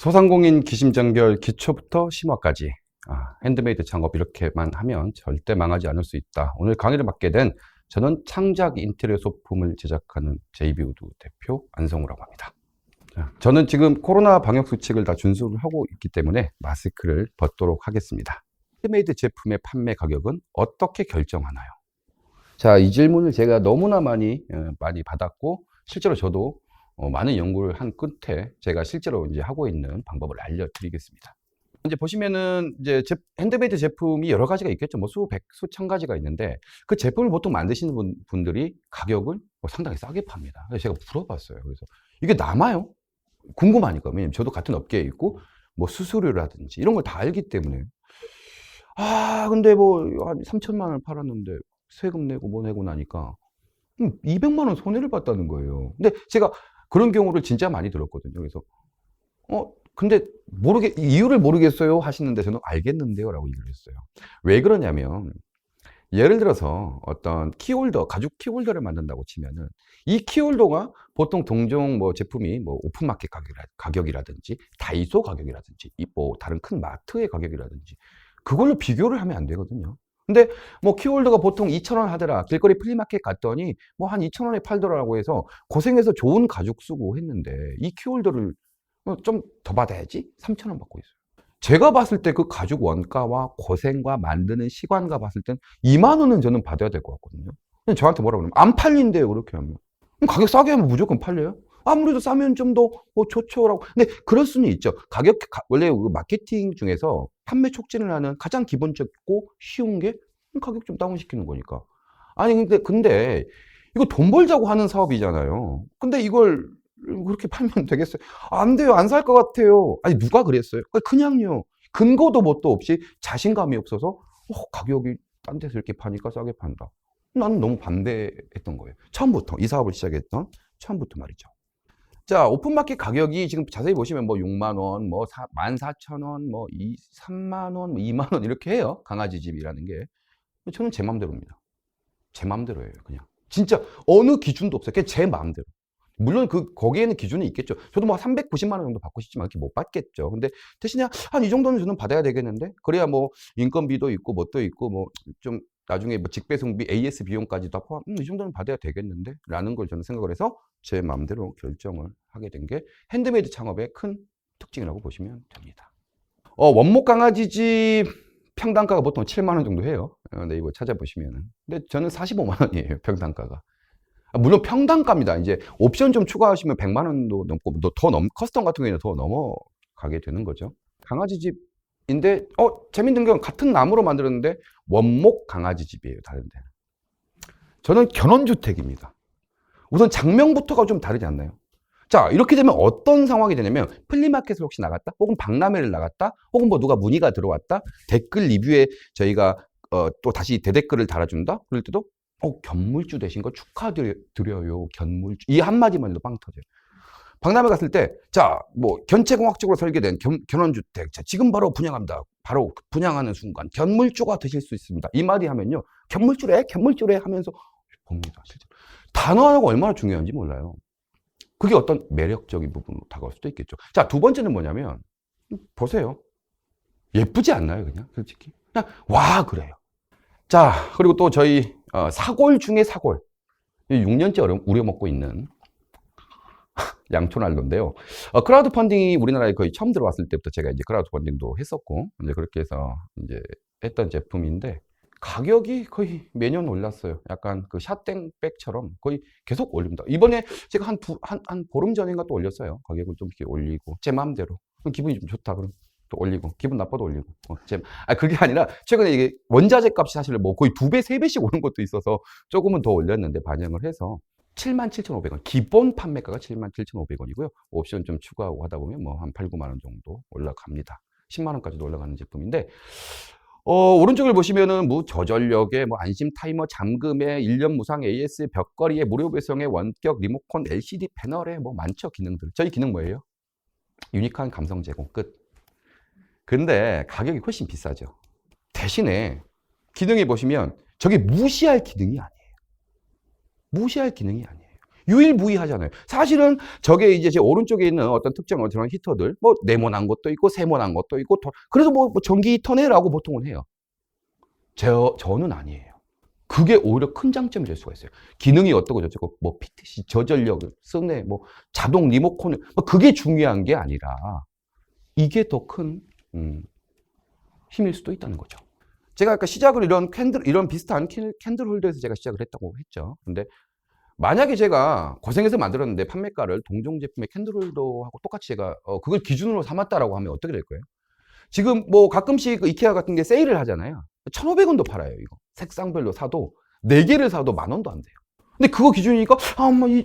소상공인 기심장별 기초부터 심화까지 핸드메이드 창업 이렇게만 하면 절대 망하지 않을 수 있다. 오늘 강의를 맡게 된 저는 창작 인테리어 소품을 제작하는 JB우드 대표 안성우라고 합니다. 저는 지금 코로나 방역 수칙을 다 준수를 하고 있기 때문에 마스크를 벗도록 하겠습니다. 핸드메이드 제품의 판매 가격은 어떻게 결정하나요? 자, 이 질문을 제가 너무나 많이 받았고 실제로 저도 많은 연구를 한 끝에 제가 실제로 이제 하고 있는 방법을 알려드리겠습니다. 이제 보시면은 이제 핸드메이드 제품이 여러 가지가 있겠죠. 뭐 수백, 수천 가지가 있는데 그 제품을 보통 만드시는 분들이 가격을 상당히 싸게 팝니다. 그래서 제가 물어봤어요. 그래서 이게 남아요? 궁금하니까. 왜냐면 저도 같은 업계에 있고 뭐 수수료라든지 이런 걸 다 알기 때문에 근데 뭐 한 3천만 원을 팔았는데 세금 내고 뭐 내고 나니까 200만 원 손해를 봤다는 거예요. 근데 제가 그런 경우를 진짜 많이 들었거든요. 그래서 근데 이유를 모르겠어요 하시는데 저는 알겠는데요 라고 얘기를 했어요. 왜 그러냐면 예를 들어서 어떤 키홀더, 가죽 키홀더를 만든다고 치면은 이 키홀더가 보통 동종 뭐 제품이 뭐 오픈마켓 가격이라든지 다이소 가격이라든지 뭐 다른 큰 마트의 가격이라든지 그걸로 비교를 하면 안 되거든요. 근데 뭐 키홀더가 보통 2,000원 하더라. 길거리 플리마켓 갔더니 뭐 한 2,000원에 팔더라고 해서 고생해서 좋은 가죽 쓰고 했는데 이 키홀더를 좀 더 받아야지 3,000원 받고 있어요. 제가 봤을 때 그 가죽 원가와 고생과 만드는 시간과 봤을 땐 2만 원은 저는 받아야 될 것 같거든요. 근데 저한테 뭐라 그러면 안 팔린대요 그렇게 하면. 그럼 가격 싸게 하면 무조건 팔려요? 아무래도 싸면 좀 더 좋죠라고. 근데 그럴 수는 있죠. 원래 그 마케팅 중에서 판매 촉진을 하는 가장 기본적이고 쉬운 게 가격 좀 다운시키는 거니까. 아니 근데 이거 돈 벌자고 하는 사업이잖아요. 근데 이걸 그렇게 팔면 되겠어요? 안 돼요. 안 살 것 같아요. 아니 누가 그랬어요? 그냥요. 근거도 뭣도 없이 자신감이 없어서 가격이 딴 데서 이렇게 파니까 싸게 판다. 나는 너무 반대했던 거예요. 처음부터 이 사업을 시작했던 처음부터 말이죠. 자, 오픈마켓 가격이 지금 자세히 보시면 뭐 6만 원, 뭐 14,000원, 뭐 3만 원, 뭐 2만 원 이렇게 해요. 강아지 집이라는 게. 저는 제 마음대로입니다. 제 마음대로예요, 그냥. 진짜 어느 기준도 없어요. 그냥 제 마음대로. 물론 거기에는 기준이 있겠죠. 저도 뭐 390만 원 정도 받고 싶지만 이렇게 못 받겠죠. 근데 대신에 한 이 정도는 저는 받아야 되겠는데? 그래야 뭐 인건비도 있고 뭣도 있고 뭐 좀 나중에 뭐 직배송비, AS 비용까지 다 포함, 이 정도는 받아야 되겠는데? 라는 걸 저는 생각을 해서 제 마음대로 결정을 하게 된 게 핸드메이드 창업의 큰 특징이라고 보시면 됩니다. 원목 강아지집 평당가가 보통 7만 원 정도 해요. 네이버 찾아보시면은. 근데 저는 45만 원이에요, 평당가가. 물론 평당가입니다. 이제 옵션 좀 추가하시면 100만 원도 넘고 커스텀 같은 경우에는 더 넘어가게 되는 거죠. 강아지 집인데 재밌는 건 같은 나무로 만들었는데 원목 강아지 집이에요. 다른 데는. 저는 견원주택입니다. 우선 장명부터가 좀 다르지 않나요? 자, 이렇게 되면 어떤 상황이 되냐면 플리마켓을 혹시 나갔다? 혹은 박람회를 나갔다? 혹은 뭐 누가 문의가 들어왔다? 댓글 리뷰에 저희가 또 다시 대댓글을 달아준다? 그럴 때도 견물주 되신 거 축하드려요. 견물주. 이 한마디만 해도 빵 터져요. 박람회 갔을 때, 자, 뭐, 견체공학적으로 설계된 견원주택. 자, 지금 바로 분양합니다. 바로 분양하는 순간, 견물주가 되실 수 있습니다. 이 마디 하면요. 견물주래 하면서 봅니다. 실제로. 단어 하나가 얼마나 중요한지 몰라요. 그게 어떤 매력적인 부분으로 다가올 수도 있겠죠. 자, 두 번째는 뭐냐면, 보세요. 예쁘지 않나요, 그냥? 솔직히. 그냥, 와, 그래요. 자, 그리고 또 저희 사골 중에 사골. 6년째 우려먹고 있는 양초난로인데요. 크라우드 펀딩이 우리나라에 거의 처음 들어왔을 때부터 제가 이제 크라우드 펀딩도 했었고, 이제 그렇게 해서 이제 했던 제품인데, 가격이 거의 매년 올랐어요. 약간 그 샷땡백처럼 거의 계속 올립니다. 이번에 제가 한 보름 전인가 또 올렸어요. 가격을 좀 이렇게 올리고, 제 마음대로. 기분이 좀 좋다. 그럼 또 올리고, 기분 나빠도 올리고. 그게 아니라, 최근에 이게 원자재 값이 사실 뭐 거의 2배, 3배씩 오른 것도 있어서 조금은 더 올렸는데 반영을 해서 77,500원. 기본 판매가가 77,500원이고요. 옵션 좀 추가하고 하다 보면 뭐 한 8, 9만 원 정도 올라갑니다. 10만 원까지도 올라가는 제품인데, 오른쪽을 보시면은 무저전력에 뭐 안심 타이머 잠금에 1년 무상 AS 벽걸이에 무료 배송에 원격 리모컨 LCD 패널에 뭐 많죠, 기능들. 저희 기능 뭐예요? 유니크한 감성 제공 끝. 근데 가격이 훨씬 비싸죠. 대신에 기능에 보시면 저게 무시할 기능이 아니에요. 무시할 기능이 아니에요. 유일무이하잖아요. 사실은 저게 이제 제 오른쪽에 있는 어떤 특정 어떤 히터들, 뭐 네모난 것도 있고 세모난 것도 있고, 그래서 뭐 전기 히터네라고 보통은 해요. 저는 아니에요. 그게 오히려 큰 장점이 될 수가 있어요. 기능이 어떻고 저쩌고, 뭐 PTC, 저전력, 쓰네, 뭐 자동 리모컨, 뭐 그게 중요한 게 아니라 이게 더 큰 힘일 수도 있다는 거죠. 제가 아까 시작을 이런 비슷한 캔들 홀더에서 제가 시작을 했다고 했죠. 근데 만약에 제가 고생해서 만들었는데 판매가를 동종 제품의 캔들 홀더하고 똑같이 제가 그걸 기준으로 삼았다라고 하면 어떻게 될 거예요? 지금 뭐 가끔씩 이케아 같은 게 세일을 하잖아요. 1,500원도 팔아요, 이거. 색상별로 사도 4개를 사도 10,000원도 안 돼요. 근데 그거 기준이니까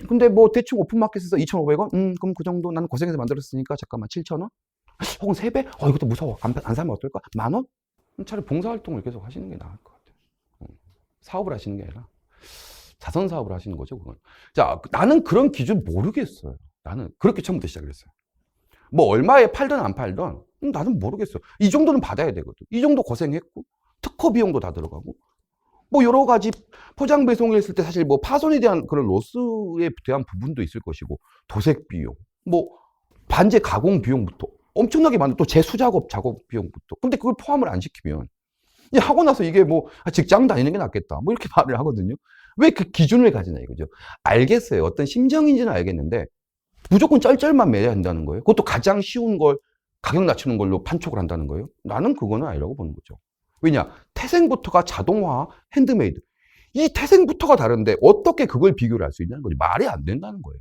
근데 뭐 대충 오픈마켓에서 2,500원? 그럼 그 정도 나는 고생해서 만들었으니까 잠깐만 7,000원? 혹은 3배? 이것도 무서워. 안 사면 어떨까? 10,000원? 차라리 봉사활동을 계속 하시는 게 나을 것 같아요. 사업을 하시는 게 아니라 자선 사업을 하시는 거죠, 그건. 자, 나는 그런 기준 모르겠어요. 나는 그렇게 처음부터 시작을 했어요. 뭐 얼마에 팔든 안 팔든 나는 모르겠어. 이 정도는 받아야 되거든. 이 정도 고생했고 특허 비용도 다 들어가고 뭐 여러 가지 포장 배송을 했을 때 사실 뭐 파손에 대한 그런 로스에 대한 부분도 있을 것이고 도색 비용, 뭐 반제 가공 비용부터 엄청나게 많은 또 재수작업 작업 비용부터. 근데 그걸 포함을 안 시키면 하고 나서 이게 뭐 직장 다니는 게 낫겠다 뭐 이렇게 말을 하거든요. 왜 그 기준을 가지나 이거죠. 알겠어요. 어떤 심정인지는 알겠는데 무조건 쩔쩔만 매야 한다는 거예요. 그것도 가장 쉬운 걸 가격 낮추는 걸로 판촉을 한다는 거예요. 나는 그거는 아니라고 보는 거죠. 왜냐? 태생부터가 자동화, 핸드메이드. 이 태생부터가 다른데 어떻게 그걸 비교를 할 수 있냐는 거지. 말이 안 된다는 거예요.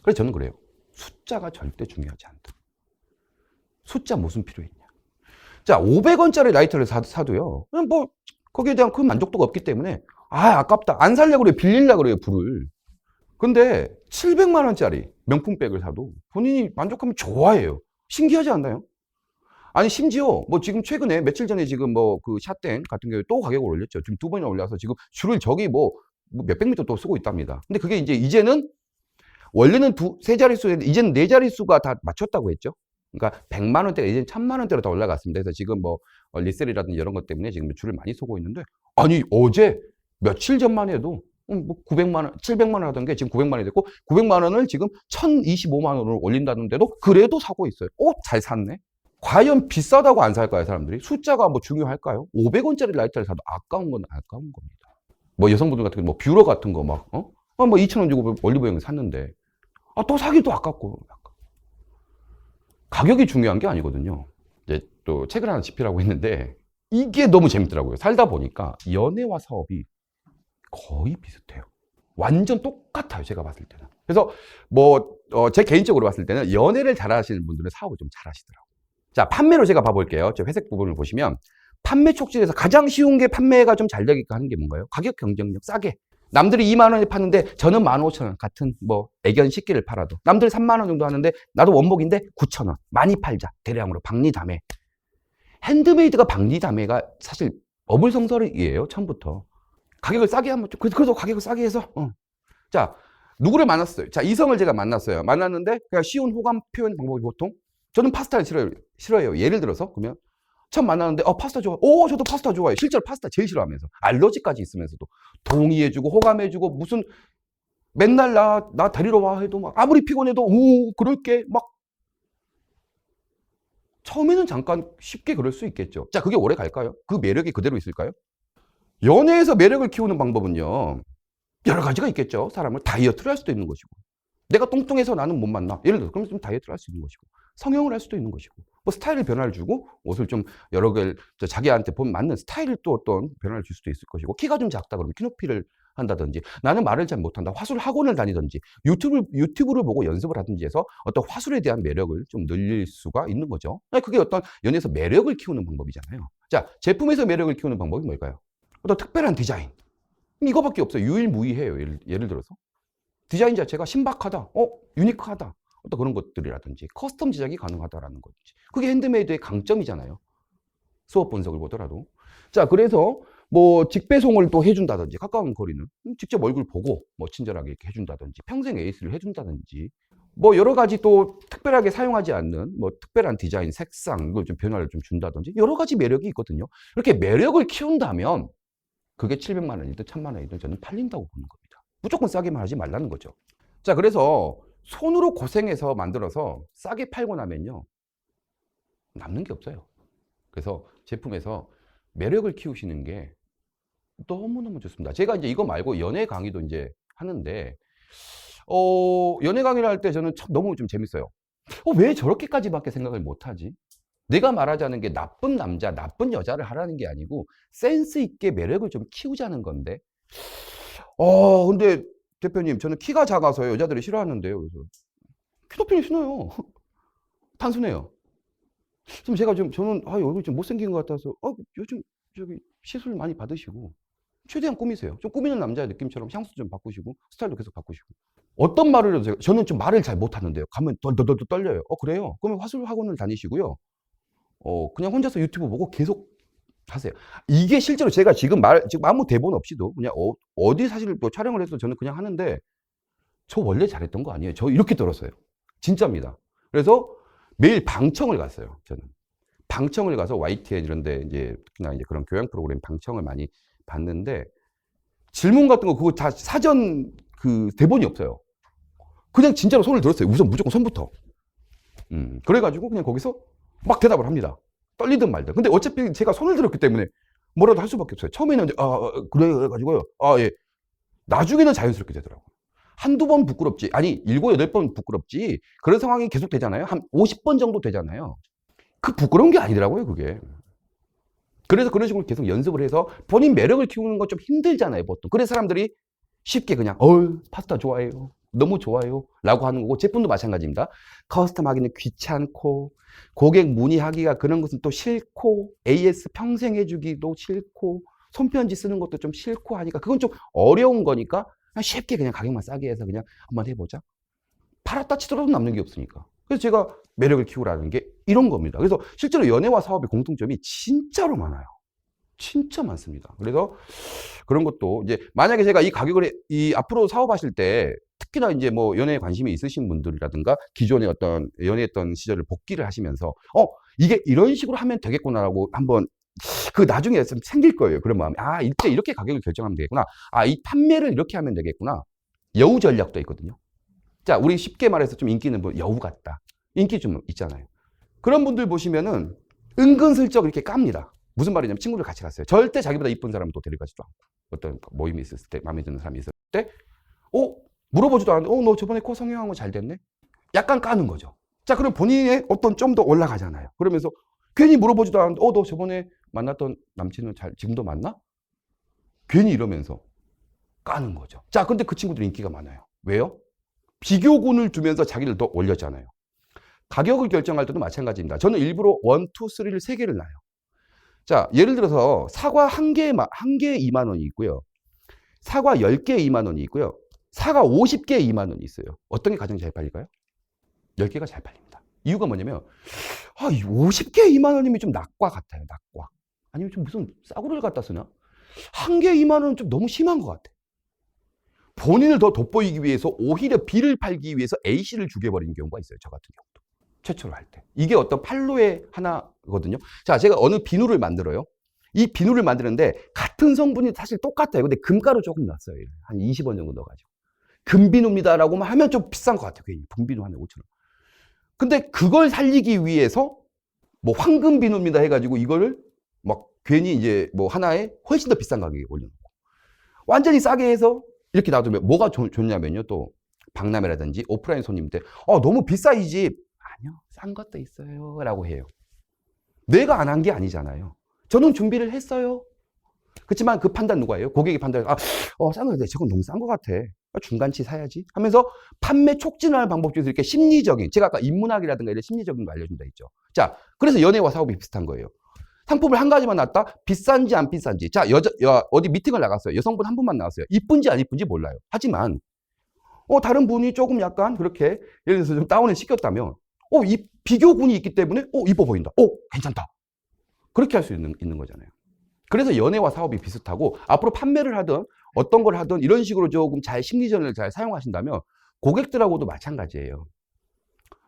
그래서 저는 그래요. 숫자가 절대 중요하지 않다. 숫자 무슨 필요 있냐. 자, 500원짜리 라이터를 사도요. 뭐 거기에 대한 그 만족도가 없기 때문에 아깝다. 안 살려고 그래요. 빌리려고 그래요, 불을. 근데 700만 원짜리 명품백을 사도 본인이 만족하면 좋아해요. 신기하지 않나요? 아니 심지어 뭐 지금 최근에 며칠 전에 지금 뭐 그 샷땡 같은 경우에 또 가격을 올렸죠. 지금 2번이나 올려서 지금 줄을 저기 뭐 몇백 미터 또 쓰고 있답니다. 근데 그게 이제는 원래는 세 자릿수였는데 이제는 네 자릿수가 다 맞췄다고 했죠. 그러니까 100만 원대가 이제는 1,000만 원대로 다 올라갔습니다. 그래서 지금 뭐 리셀이라든지 이런 것 때문에 지금 줄을 많이 서고 있는데 아니 어제 며칠 전만 해도 뭐 900만 원, 700만 원 하던 게 지금 900만 원이 됐고 900만 원을 지금 1,025만 원으로 올린다는데도 그래도 사고 있어요. 잘 샀네. 과연 비싸다고 안 살까요, 사람들이? 숫자가 뭐 중요할까요? 500원짜리 라이터를 사도 아까운 건 아까운 겁니다. 뭐 여성분들 같은 거, 뭐 뷰러 같은 거 막, 뭐 2,000원 주고 올리브영을 샀는데, 또 사기도 아깝고. 가격이 중요한 게 아니거든요. 이제 또 책을 하나 집필하고 있는데, 이게 너무 재밌더라고요. 살다 보니까 연애와 사업이 거의 비슷해요. 완전 똑같아요, 제가 봤을 때는. 그래서 제 개인적으로 봤을 때는 연애를 잘 하시는 분들은 사업을 좀 잘 하시더라고요. 자, 판매로 제가 봐볼게요. 저 회색 부분을 보시면 판매 촉진에서 가장 쉬운 게 판매가 좀 잘 되게끔 하는 게 뭔가요? 가격 경쟁력 싸게. 남들이 2만 원에 파는데 저는 15,000원 같은 뭐 애견 식기를 팔아도 남들 3만 원 정도 하는데 나도 원목인데 9,000원 많이 팔자. 대량으로 박리담회. 핸드메이드가 박리담회가 사실 어불성설이에요. 처음부터. 가격을 싸게 하면 그래도 가격을 싸게 해서 자, 누구를 만났어요? 자, 이성을 제가 만났어요. 만났는데 그냥 쉬운 호감 표현 방법이 보통 저는 파스타를 싫어해요. 예를 들어서 그러면 처음 만났는데 파스타 좋아. 저도 파스타 좋아해요. 실제로 파스타 제일 싫어하면서 알러지까지 있으면서도 동의해주고 호감해주고 무슨 맨날 나 데리러 와 해도 막 아무리 피곤해도 그럴게 막 처음에는 잠깐 쉽게 그럴 수 있겠죠. 자, 그게 오래 갈까요? 그 매력이 그대로 있을까요? 연애에서 매력을 키우는 방법은요. 여러 가지가 있겠죠. 사람을 다이어트를 할 수도 있는 것이고 내가 뚱뚱해서 나는 못 만나. 예를 들어서 그럼 좀 다이어트를 할 수 있는 것이고 성형을 할 수도 있는 것이고 뭐 스타일을 변화를 주고 옷을 좀 여러 개 자기한테 보면 맞는 스타일을 또 어떤 변화를 줄 수도 있을 것이고 키가 좀 작다 그러면 키높이를 한다든지 나는 말을 잘 못한다. 화술 학원을 다니든지 유튜브를 보고 연습을 하든지 해서 어떤 화술에 대한 매력을 좀 늘릴 수가 있는 거죠. 그게 어떤 연애에서 매력을 키우는 방법이잖아요. 자, 제품에서 매력을 키우는 방법이 뭘까요? 어떤 특별한 디자인. 이거밖에 없어요. 유일무이해요. 예를 들어서. 디자인 자체가 신박하다. 유니크하다. 어떤 그런 것들이라든지 커스텀 제작이 가능하다라는 거지. 그게 핸드메이드의 강점이잖아요. 수업 분석을 보더라도. 자, 그래서 뭐 직배송을 또 해준다든지 가까운 거리는 직접 얼굴 보고 뭐 친절하게 이렇게 해준다든지 평생 에이스를 해준다든지 뭐 여러 가지 또 특별하게 사용하지 않는 뭐 특별한 디자인, 색상 이걸 좀 변화를 좀 준다든지 여러 가지 매력이 있거든요. 이렇게 매력을 키운다면 그게 700만 원이든 1,000만 원이든 저는 팔린다고 보는 겁니다. 무조건 싸게만 하지 말라는 거죠. 자, 그래서 손으로 고생해서 만들어서 싸게 팔고 나면요, 남는 게 없어요. 그래서 제품에서 매력을 키우시는 게 너무너무 좋습니다. 제가 이제 이거 말고 연애 강의도 이제 하는데, 연애 강의를 할 때 저는 참 너무 좀 재밌어요. 왜 저렇게까지밖에 생각을 못 하지? 내가 말하자는 게 나쁜 남자, 나쁜 여자를 하라는 게 아니고 센스 있게 매력을 좀 키우자는 건데. 근데 대표님, 저는 키가 작아서 여자들이 싫어하는데요. 그래서 키 높이는 신어요. 단순해요. 좀 제가 저는 얼굴이 좀 못생긴 것 같아서 요즘 저기 시술 많이 받으시고 최대한 꾸미세요. 좀 꾸미는 남자의 느낌처럼 향수 좀 바꾸시고 스타일도 계속 바꾸시고. 어떤 말을 해도 저는 좀 말을 잘 못하는데요. 가면 덜덜덜 떨려요. 그래요? 그러면 화술 학원을 다니시고요. 그냥 혼자서 유튜브 보고 계속 하세요. 이게 실제로 제가 지금 아무 대본 없이도 그냥 어디 사실 뭐 촬영을 해서 저는 그냥 하는데, 저 원래 잘했던 거 아니에요. 저 이렇게 들었어요. 진짜입니다. 그래서 매일 방청을 갔어요. 저는 방청을 가서 YTN 이런데 이제 특히나 이제 그런 교양 프로그램 방청을 많이 봤는데, 질문 같은 거 그거 다 사전 그 대본이 없어요. 그냥 진짜로 손을 들었어요. 우선 무조건 손부터. 그래가지고 그냥 거기서 막 대답을 합니다. 떨리든 말든. 근데 어차피 제가 손을 들었기 때문에 뭐라도 할 수밖에 없어요. 처음에는 그래가지고요. 예. 나중에는 자연스럽게 되더라고요. 한두 번 부끄럽지. 아니, 7, 8번 부끄럽지. 그런 상황이 계속 되잖아요. 한 50번 정도 되잖아요. 그 부끄러운 게 아니더라고요, 그게. 그래서 그런 식으로 계속 연습을 해서 본인 매력을 키우는 건 좀 힘들잖아요, 보통. 그래서 사람들이 쉽게 그냥, 파스타 좋아해요. 너무 좋아요. 라고 하는 거고, 제품도 마찬가지입니다. 커스텀 하기는 귀찮고, 고객 문의하기가 그런 것은 또 싫고, AS 평생 해주기도 싫고, 손편지 쓰는 것도 좀 싫고 하니까, 그건 좀 어려운 거니까, 그냥 쉽게 그냥 가격만 싸게 해서 그냥 한번 해보자. 팔았다 치더라도 남는 게 없으니까. 그래서 제가 매력을 키우라는 게 이런 겁니다. 그래서 실제로 연애와 사업의 공통점이 진짜로 많아요. 진짜 많습니다. 그래서 그런 것도 이제 만약에 제가 이 가격을 앞으로 사업하실 때 특히나 이제 뭐 연애에 관심이 있으신 분들이라든가 기존에 어떤 연애했던 시절을 복귀를 하시면서 이게 이런 식으로 하면 되겠구나라고 한번 그 나중에 좀 생길 거예요. 그런 마음이. 이때 이렇게 가격을 결정하면 되겠구나. 이 판매를 이렇게 하면 되겠구나. 여우 전략도 있거든요. 자, 우리 쉽게 말해서 좀 인기 있는 분, 여우 같다. 인기 좀 있잖아요. 그런 분들 보시면은 은근슬쩍 이렇게 깝니다. 무슨 말이냐면 친구들 같이 갔어요. 절대 자기보다 이쁜 사람은 또 데려가지도 않고. 어떤 모임이 있었을 때, 마음에 드는 사람이 있었을 때, 물어보지도 않는데, 너 저번에 코 성형한 거 잘 됐네? 약간 까는 거죠. 자, 그럼 본인의 어떤 좀 더 올라가잖아요. 그러면서 괜히 물어보지도 않는데, 너 저번에 만났던 남친은 지금도 만나? 괜히 이러면서 까는 거죠. 자, 근데 그 친구들 인기가 많아요. 왜요? 비교군을 두면서 자기를 더 올렸잖아요. 가격을 결정할 때도 마찬가지입니다. 저는 일부러 1, 2, 3를 3개를 놔요. 자, 예를 들어서 사과 1개 2만 원이 있고요. 사과 10개 2만 원이 있고요. 사과 50개 2만 원이 있어요. 어떤 게 가장 잘 팔릴까요? 10개가 잘 팔립니다. 이유가 뭐냐면 50개 2만 원이면 좀 낙과 같아요. 낙과. 아니면 좀 무슨 싸구려를 갖다 쓰나? 1개 2만 원은 좀 너무 심한 것 같아. 본인을 더 돋보이기 위해서 오히려 B를 팔기 위해서 A씨를 죽여버리는 경우가 있어요. 저 같은 경우도. 최초로 할 때. 이게 어떤 판로의 하나거든요. 자, 제가 어느 비누를 만들어요. 이 비누를 만드는데 같은 성분이 사실 똑같아요. 근데 금가루 조금 넣었어요. 한 20원 정도 넣어가지고. 금비누입니다라고만 하면 좀 비싼 것 같아요. 괜히 금비누 한 5,000원. 근데 그걸 살리기 위해서 뭐 황금비누입니다 해가지고 이거를 막 괜히 이제 뭐 하나에 훨씬 더 비싼 가격에 올려놓고. 완전히 싸게 해서 이렇게 놔두면 뭐가 좋냐면요. 또 박람회라든지 오프라인 손님 때 너무 비싸 이 집. 아니요. 싼 것도 있어요. 라고 해요. 내가 안 한 게 아니잖아요. 저는 준비를 했어요. 그렇지만 그 판단 누가 해요? 고객이 판단해서 싼 거인데 저건 너무 싼 것 같아. 중간치 사야지 하면서 판매 촉진하는 방법 중에서 이렇게 심리적인, 제가 아까 인문학이라든가 이런 심리적인 거 알려준다 했죠. 자, 그래서 연애와 사업이 비슷한 거예요. 상품을 한 가지만 놨다? 비싼지 안 비싼지. 자, 어디 미팅을 나갔어요. 여성분 한 분만 나왔어요. 이쁜지 안 이쁜지 몰라요. 하지만 다른 분이 조금 약간 그렇게 예를 들어서 좀 다운을 시켰다면 이 비교군이 있기 때문에 이뻐 보인다. 괜찮다. 그렇게 할 수 있는 거잖아요. 그래서 연애와 사업이 비슷하고 앞으로 판매를 하든 어떤 걸 하든 이런 식으로 조금 잘 심리전을 잘 사용하신다면 고객들하고도 마찬가지예요.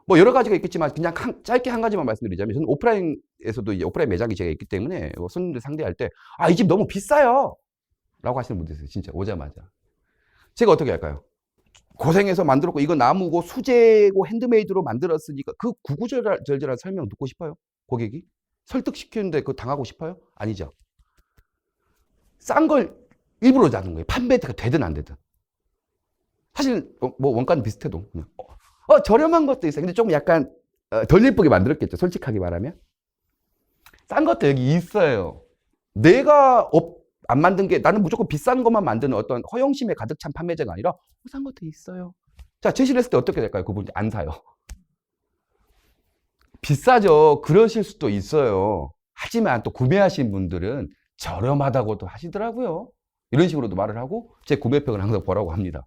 뭐 여러 가지가 있겠지만 그냥 짧게 한 가지만 말씀드리자면 저는 오프라인에서도 이제 오프라인 매장이 제가 있기 때문에 손님들 상대할 때 이 집 너무 비싸요 라고 하시는 분들 있어요. 진짜 오자마자. 제가 어떻게 할까요? 고생해서 만들었고 이거 나무고 수제고 핸드메이드로 만들었으니까 그 구구절절한 설명 듣고 싶어요? 고객이? 설득시키는데 그거 당하고 싶어요? 아니죠. 싼 걸 일부러 자는 거예요. 판매가 되든 안 되든. 사실 뭐 원가는 비슷해도 그냥 저렴한 것도 있어요. 근데 조금 약간 덜 예쁘게 만들었겠죠. 솔직하게 말하면. 싼 것도 여기 있어요. 내가 안 만든 게 나는 무조건 비싼 것만 만드는 어떤 허영심에 가득 찬 판매자가 아니라 싼 것도 있어요. 자, 제시를 했을 때 어떻게 될까요? 그분이 안 사요. 비싸죠. 그러실 수도 있어요. 하지만 또 구매하신 분들은 저렴하다고도 하시더라고요. 이런 식으로도 말을 하고 제 구매평을 항상 보라고 합니다.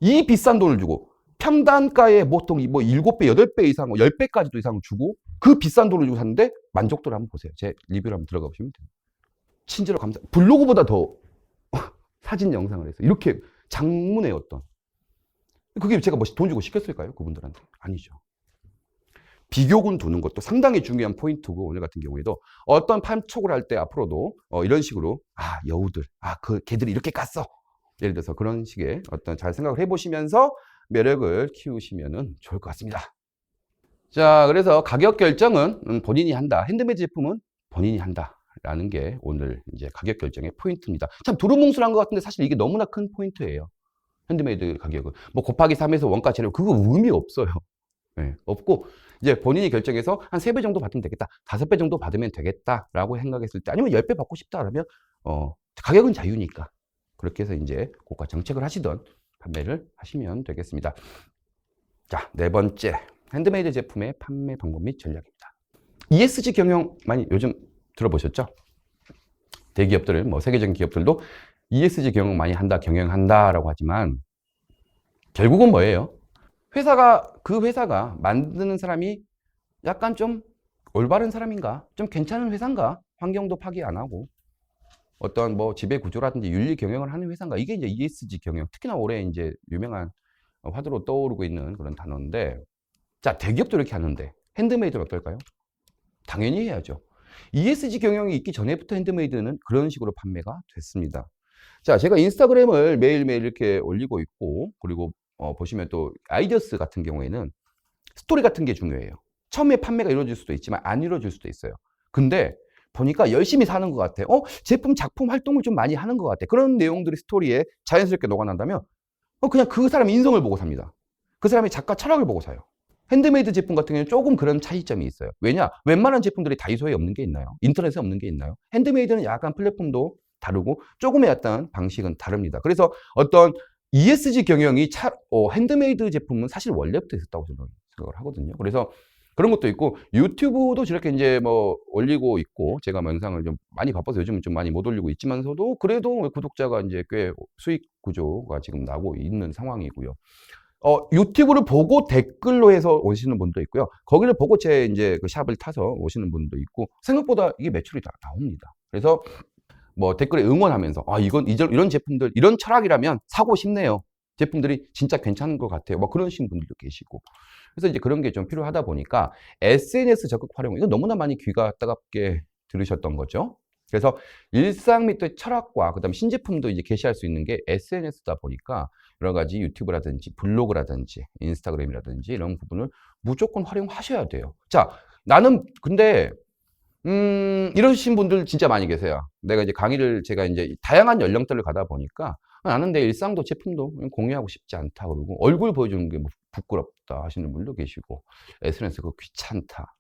이 비싼 돈을 주고 평단가에 보통 뭐 7배, 8배 이상, 10배까지도 이상 주고 그 비싼 돈을 주고 샀는데 만족도를 한번 보세요. 제 리뷰를 한번 들어가 보시면 돼요. 친절하고 감사. 블로그보다 더 사진 영상을 해서 이렇게 장문의 어떤 그게 제가 뭐 돈 주고 시켰을까요? 그분들한테? 아니죠. 비교군 두는 것도 상당히 중요한 포인트고 오늘 같은 경우에도 어떤 판촉을 할 때 앞으로도 이런 식으로 여우들 그 걔들이 이렇게 깠어 예를 들어서 그런 식의 어떤 잘 생각을 해보시면서 매력을 키우시면 좋을 것 같습니다. 자, 그래서 가격 결정은 본인이 한다. 핸드메이드 제품은 본인이 한다. 라는 게 오늘 이제 가격 결정의 포인트입니다. 참 두루뭉술한 것 같은데 사실 이게 너무나 큰 포인트예요. 핸드메이드 가격은. 뭐 곱하기 3에서 원가 재료 그거 의미 없어요. 네, 없고 이제 본인이 결정해서 한 3배 정도 받으면 되겠다. 5배 정도 받으면 되겠다라고 생각했을 때 아니면 10배 받고 싶다 그러면 가격은 자유니까. 그렇게 해서 이제 고가 정책을 하시던 판매를 하시면 되겠습니다. 자, 4번째. 핸드메이드 제품의 판매 방법 및 전략입니다. ESG 경영 많이 요즘 들어보셨죠? 대기업들, 뭐 세계적인 기업들도 ESG 경영 많이 한다, 경영한다라고 하지만 결국은 뭐예요? 그 회사가 만드는 사람이 약간 좀 올바른 사람인가? 좀 괜찮은 회사인가? 환경도 파괴 안 하고 어떤 뭐 지배 구조라든지 윤리 경영을 하는 회사인가? 이게 이제 ESG 경영. 특히나 올해 이제 유명한 화두로 떠오르고 있는 그런 단어인데 자, 대기업도 이렇게 하는데 핸드메이드는 어떨까요? 당연히 해야죠. ESG 경영이 있기 전에부터 핸드메이드는 그런 식으로 판매가 됐습니다. 자, 제가 인스타그램을 매일매일 이렇게 올리고 있고 그리고 보시면 또 아이디어스 같은 경우에는 스토리 같은 게 중요해요. 처음에 판매가 이루어질 수도 있지만 안 이루어질 수도 있어요. 근데 보니까 열심히 사는 것 같아. 제품, 작품 활동을 좀 많이 하는 것 같아. 그런 내용들이 스토리에 자연스럽게 녹아난다면 그냥 그 사람 인성을 보고 삽니다. 그 사람의 작가 철학을 보고 사요. 핸드메이드 제품 같은 경우는 조금 그런 차이점이 있어요. 왜냐? 웬만한 제품들이 다이소에 없는 게 있나요? 인터넷에 없는 게 있나요? 핸드메이드는 약간 플랫폼도 다르고 조금의 어떤 방식은 다릅니다. 그래서 어떤 ESG 경영이 핸드메이드 제품은 사실 원래부터 있었다고 저는 생각을 하거든요. 그래서 그런 것도 있고 유튜브도 저렇게 이제 뭐 올리고 있고 제가 영상을 좀 많이 바빠서 요즘은 좀 많이 못 올리고 있지만서도 그래도 구독자가 이제 꽤 수익 구조가 지금 나고 있는 상황이고요. 유튜브를 보고 댓글로 해서 오시는 분도 있고요. 거기를 보고 제 이제 그 샵을 타서 오시는 분도 있고 생각보다 이게 매출이 다 나옵니다. 그래서 뭐 댓글에 응원하면서 이런 제품들 이런 철학이라면 사고 싶네요. 제품들이 진짜 괜찮은 것 같아요. 뭐 그러신 분들도 계시고. 그래서 이제 그런 게 좀 필요하다 보니까 SNS 적극 활용 이거 너무나 많이 귀가 따갑게 들으셨던 거죠. 그래서 일상 및 또 철학과 그다음 신제품도 이제 게시할 수 있는 게 SNS다 보니까 여러 가지 유튜브라든지 블로그라든지 인스타그램이라든지 이런 부분을 무조건 활용하셔야 돼요. 자, 나는 근데 이러신 분들 진짜 많이 계세요. 내가 이제 강의를 제가 이제 다양한 연령대를 가다 보니까 나는 내 일상도 제품도 공유하고 싶지 않다 그러고 얼굴 보여주는 게 뭐 부끄럽다 하시는 분도 계시고 SNS 그거 귀찮다.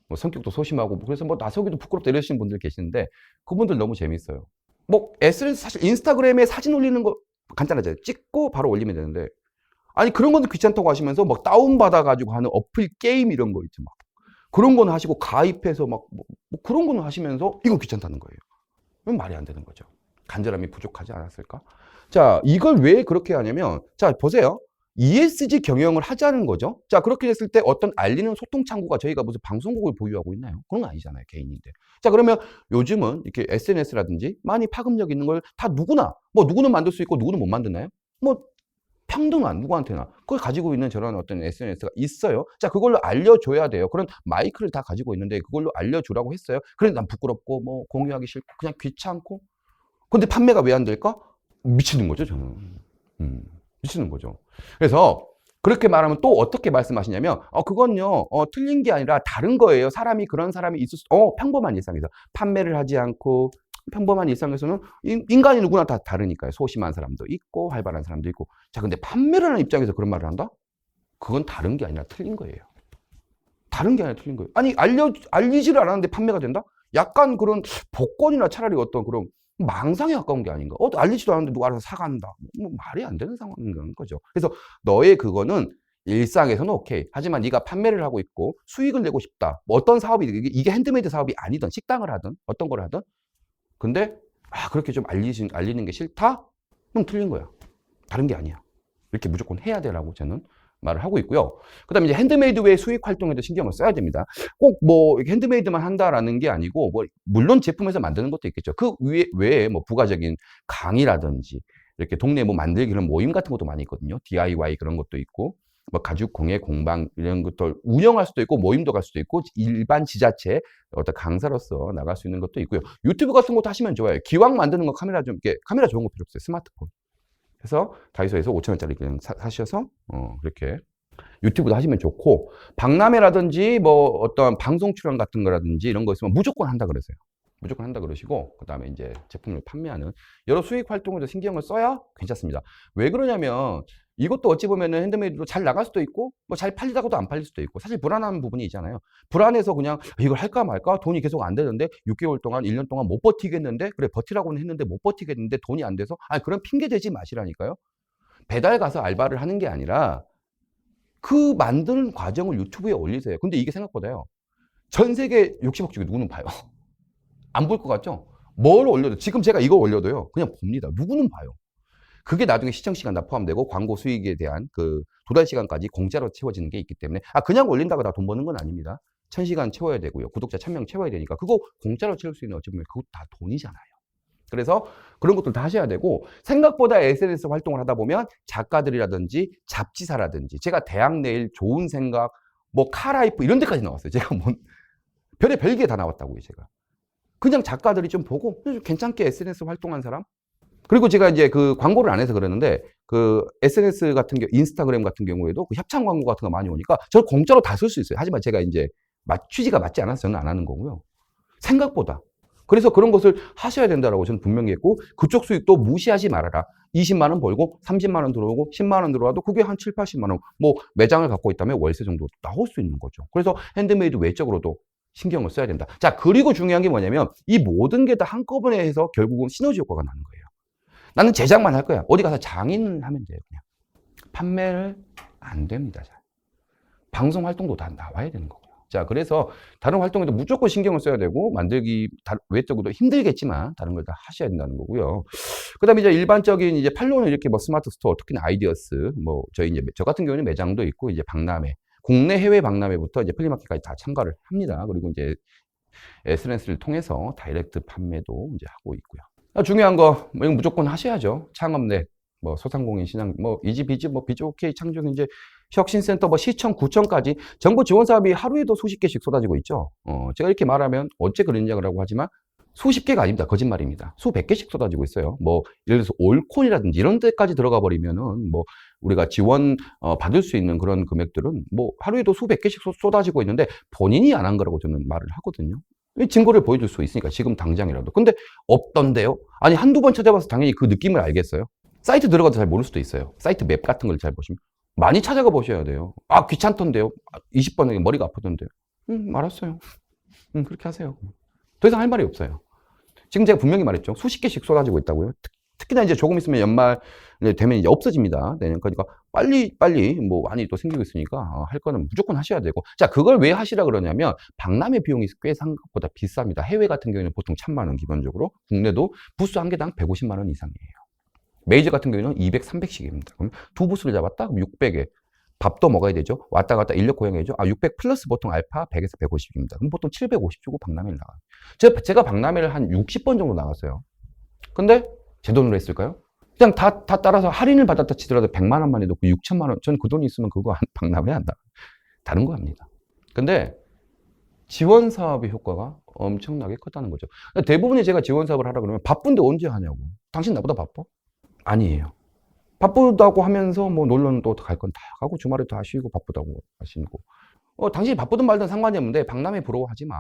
뭐 성격도 소심하고 그래서 뭐 나서기도 부끄럽다 이러시는 분들 계시는데 그분들 너무 재밌어요. 뭐 SNS 사실 인스타그램에 사진 올리는 거 간단하잖아요. 찍고 바로 올리면 되는데 아니 그런 거는 귀찮다고 하시면서 막 다운받아 가지고 하는 어플 게임 이런 거 있죠. 막 그런 거는 하시고 가입해서 막 뭐 그런 거는 하시면서 이거 귀찮다는 거예요. 그건 말이 안 되는 거죠. 간절함이 부족하지 않았을까? 자, 이걸 왜 그렇게 하냐면 자, 보세요. ESG 경영을 하자는 거죠. 자, 그렇게 됐을 때 어떤 알리는 소통 창구가 저희가 무슨 방송국을 보유하고 있나요? 그런 건 아니잖아요, 개인인데. 자, 그러면 요즘은 이렇게 SNS라든지 많이 파급력 있는 걸 다 누구나, 뭐 누구는 만들 수 있고 누구는 못 만드나요? 뭐 평등한 누구한테나 그걸 가지고 있는 저런 어떤 SNS가 있어요. 자, 그걸로 알려줘야 돼요. 그런 마이크를 다 가지고 있는데 그걸로 알려주라고 했어요. 그런데 난 부끄럽고 뭐 공유하기 싫고 그냥 귀찮고. 근데 판매가 왜 안 될까? 미치는 거죠, 저는. 미치는 거죠. 그래서 그렇게 말하면 또 어떻게 말씀하시냐면, 그건요, 틀린 게 아니라 다른 거예요. 사람이, 그런 사람이 있을 수, 평범한 일상에서. 판매를 하지 않고, 평범한 일상에서는 인간이 누구나 다 다르니까요. 소심한 사람도 있고, 활발한 사람도 있고. 자, 근데 판매를 하는 입장에서 그런 말을 한다? 그건 다른 게 아니라 틀린 거예요. 다른 게 아니라 틀린 거예요. 아니, 알리지를 않았는데 판매가 된다? 약간 그런 복권이나 차라리 어떤 그런 망상에 가까운 게 아닌가. 알리지도 않았는데 누가 알아서 사간다. 뭐 말이 안 되는 상황인 거죠. 그래서 너의 그거는 일상에서는 오케이. 하지만 네가 판매를 하고 있고 수익을 내고 싶다. 뭐 어떤 사업이, 이게 핸드메이드 사업이 아니든 식당을 하든 어떤 걸 하든. 근데 그렇게 좀 알리는 게 싫다? 그럼 틀린 거야. 다른 게 아니야. 이렇게 무조건 해야 되라고 저는 말을 하고 있고요. 그 다음에 이제 핸드메이드 외에 수익 활동에도 신경을 써야 됩니다. 꼭 뭐 핸드메이드만 한다라는 게 아니고, 뭐 물론 제품에서 만드는 것도 있겠죠. 그 외에 뭐 부가적인 강의라든지 이렇게 동네 뭐 만들기 그런 모임 같은 것도 많이 있거든요. DIY 그런 것도 있고, 뭐 가죽 공예 공방 이런 것들 운영할 수도 있고, 모임도 갈 수도 있고, 일반 지자체 어떤 강사로서 나갈 수 있는 것도 있고요. 유튜브 같은 것도 하시면 좋아요. 기왕 만드는 거 카메라 카메라 좋은 거 필요 없어요. 스마트폰. 그래서 다이소에서 5,000원짜리 그냥 사셔서 그렇게 유튜브도 하시면 좋고, 박람회라든지 뭐 어떤 방송 출연 같은 거라든지 이런 거 있으면 무조건 한다 그러세요. 무조건 한다 그러시고, 그 다음에 이제 제품을 판매하는 여러 수익 활동에도 신경을 써야 괜찮습니다. 왜 그러냐면 이것도 어찌 보면은 핸드메이드로 잘 나갈 수도 있고, 뭐 잘 팔리다가도 안 팔릴 수도 있고, 사실 불안한 부분이 있잖아요. 불안해서 그냥 이걸 할까 말까? 돈이 계속 안 되는데 6개월 동안, 1년 동안 못 버티겠는데, 그래 버티라고는 했는데 못 버티겠는데 돈이 안 돼서, 그런 핑계 대지 마시라니까요. 배달 가서 알바를 하는 게 아니라 그 만드는 과정을 유튜브에 올리세요. 근데 이게 생각보다요, 전 세계 60억 중에 누구는 봐요? 안 볼 것 같죠? 뭘 올려도, 지금 제가 이거 올려도요, 그냥 봅니다. 누구는 봐요. 그게 나중에 시청 시간 다 포함되고 광고 수익에 대한 그 도달 시간까지 공짜로 채워지는 게 있기 때문에, 그냥 올린다고 다 돈 버는 건 아닙니다. 1000시간 채워야 되고요. 구독자 1000명 채워야 되니까 그거 공짜로 채울 수 있는, 어찌 보면 그것도 다 돈이잖아요. 그래서 그런 것들 다 하셔야 되고, 생각보다 SNS 활동을 하다 보면 작가들이라든지 잡지사라든지, 제가 대학 내일, 좋은 생각, 뭐 카라이프 이런 데까지 나왔어요. 제가 뭐 별의 별게 다 나왔다고요. 제가 그냥 작가들이 좀 보고 괜찮게 SNS 활동한 사람. 그리고 제가 이제 그 광고를 안 해서 그러는데, 그 SNS 같은 경우, 인스타그램 같은 경우에도 그 협찬 광고 같은 거 많이 오니까 저 공짜로 다 쓸 수 있어요. 하지만 제가 이제 취지가 맞지 않아서 저는 안 하는 거고요. 생각보다. 그래서 그런 것을 하셔야 된다라고 저는 분명히 했고, 그쪽 수익도 무시하지 말아라. 20만 원 벌고 30만 원 들어오고 10만 원 들어와도 그게 한 7, 80만 원, 뭐 매장을 갖고 있다면 월세 정도 나올 수 있는 거죠. 그래서 핸드메이드 외적으로도 신경을 써야 된다. 자, 그리고 중요한 게 뭐냐면 이 모든 게 다 한꺼번에 해서 결국은 시너지 효과가 나는 거예요. 나는 제작만 할 거야. 어디 가서 장인 하면 돼요. 그냥 판매를 안 됩니다. 방송 활동도 다 나와야 되는 거고요. 자, 그래서 다른 활동에도 무조건 신경을 써야 되고, 만들기 외적으로도 힘들겠지만 다른 걸 다 하셔야 된다는 거고요. 그다음에 이제 일반적인 이제 판로는 이렇게 뭐 스마트 스토어, 특히나 아이디어스, 뭐 저 같은 경우는 매장도 있고, 이제 박람회, 국내 해외 박람회부터 이제 플리마켓까지 다 참가를 합니다. 그리고 이제 SNS를 통해서 다이렉트 판매도 이제 하고 있고요. 중요한 거, 뭐, 이건 무조건 하셔야죠. 창업넷, 뭐, 소상공인 신앙, 뭐, 이지비즈, 뭐, 비즈오케이, 창조경, 이제, 혁신센터, 뭐, 시청, 구청까지 정부 지원 사업이 하루에도 수십 개씩 쏟아지고 있죠. 제가 이렇게 말하면 어째 그랬냐고 하지만 수십 개가 아닙니다. 거짓말입니다. 수백 개씩 쏟아지고 있어요. 뭐, 예를 들어서 올콘이라든지 이런 데까지 들어가 버리면은, 뭐, 우리가 지원, 받을 수 있는 그런 금액들은 뭐, 하루에도 수백 개씩 쏟아지고 있는데 본인이 안 한 거라고 저는 말을 하거든요. 증거를 보여줄 수 있으니까, 지금 당장이라도. 근데 없던데요? 아니, 한두 번 찾아봐서 당연히 그 느낌을 알겠어요? 사이트 들어가도 잘 모를 수도 있어요. 사이트 맵 같은 걸 잘 보시면. 많이 찾아가 보셔야 돼요. 귀찮던데요? 20번에 머리가 아프던데요? 알았어요. 그렇게 하세요. 더 이상 할 말이 없어요. 지금 제가 분명히 말했죠. 수십 개씩 쏟아지고 있다고요. 특히나 이제 조금 있으면 연말 되면 이제 없어집니다. 네, 그러니까 빨리 뭐 많이 또 생기고 있으니까 할 거는 무조건 하셔야 되고. 자, 그걸 왜 하시라 그러냐면 박람회 비용이 꽤 생각보다 비쌉니다. 해외 같은 경우에는 보통 1,000만 원 기본적으로, 국내도 부스 한 개당 150만 원 이상이에요. 메이저 같은 경우에는 200, 300씩입니다. 그럼 두 부스를 잡았다? 그럼 600에 밥도 먹어야 되죠. 왔다 갔다 인력 고용해야죠. 600 플러스 보통 알파 100에서 150입니다. 그럼 보통 750 주고 박람회를 나가요. 제가 박람회를 한 60번 정도 나갔어요. 근데 제 돈으로 했을까요? 그냥 다 따라서 할인을 받았다 치더라도 100만 원만 해도 6천만 원. 전 그 돈이 있으면 그거 박람회 한다. 다른 거 합니다. 근데 지원 사업의 효과가 엄청나게 컸다는 거죠. 대부분이 제가 지원 사업을 하라 그러면 바쁜데 언제 하냐고. 당신 나보다 바빠? 아니에요. 바쁘다고 하면서 뭐 놀러는 또 갈 건 다 가고 주말에 다 쉬고 바쁘다고 하시고 당신이 바쁘든 말든 상관이 없는데 박람회 부러워하지 마.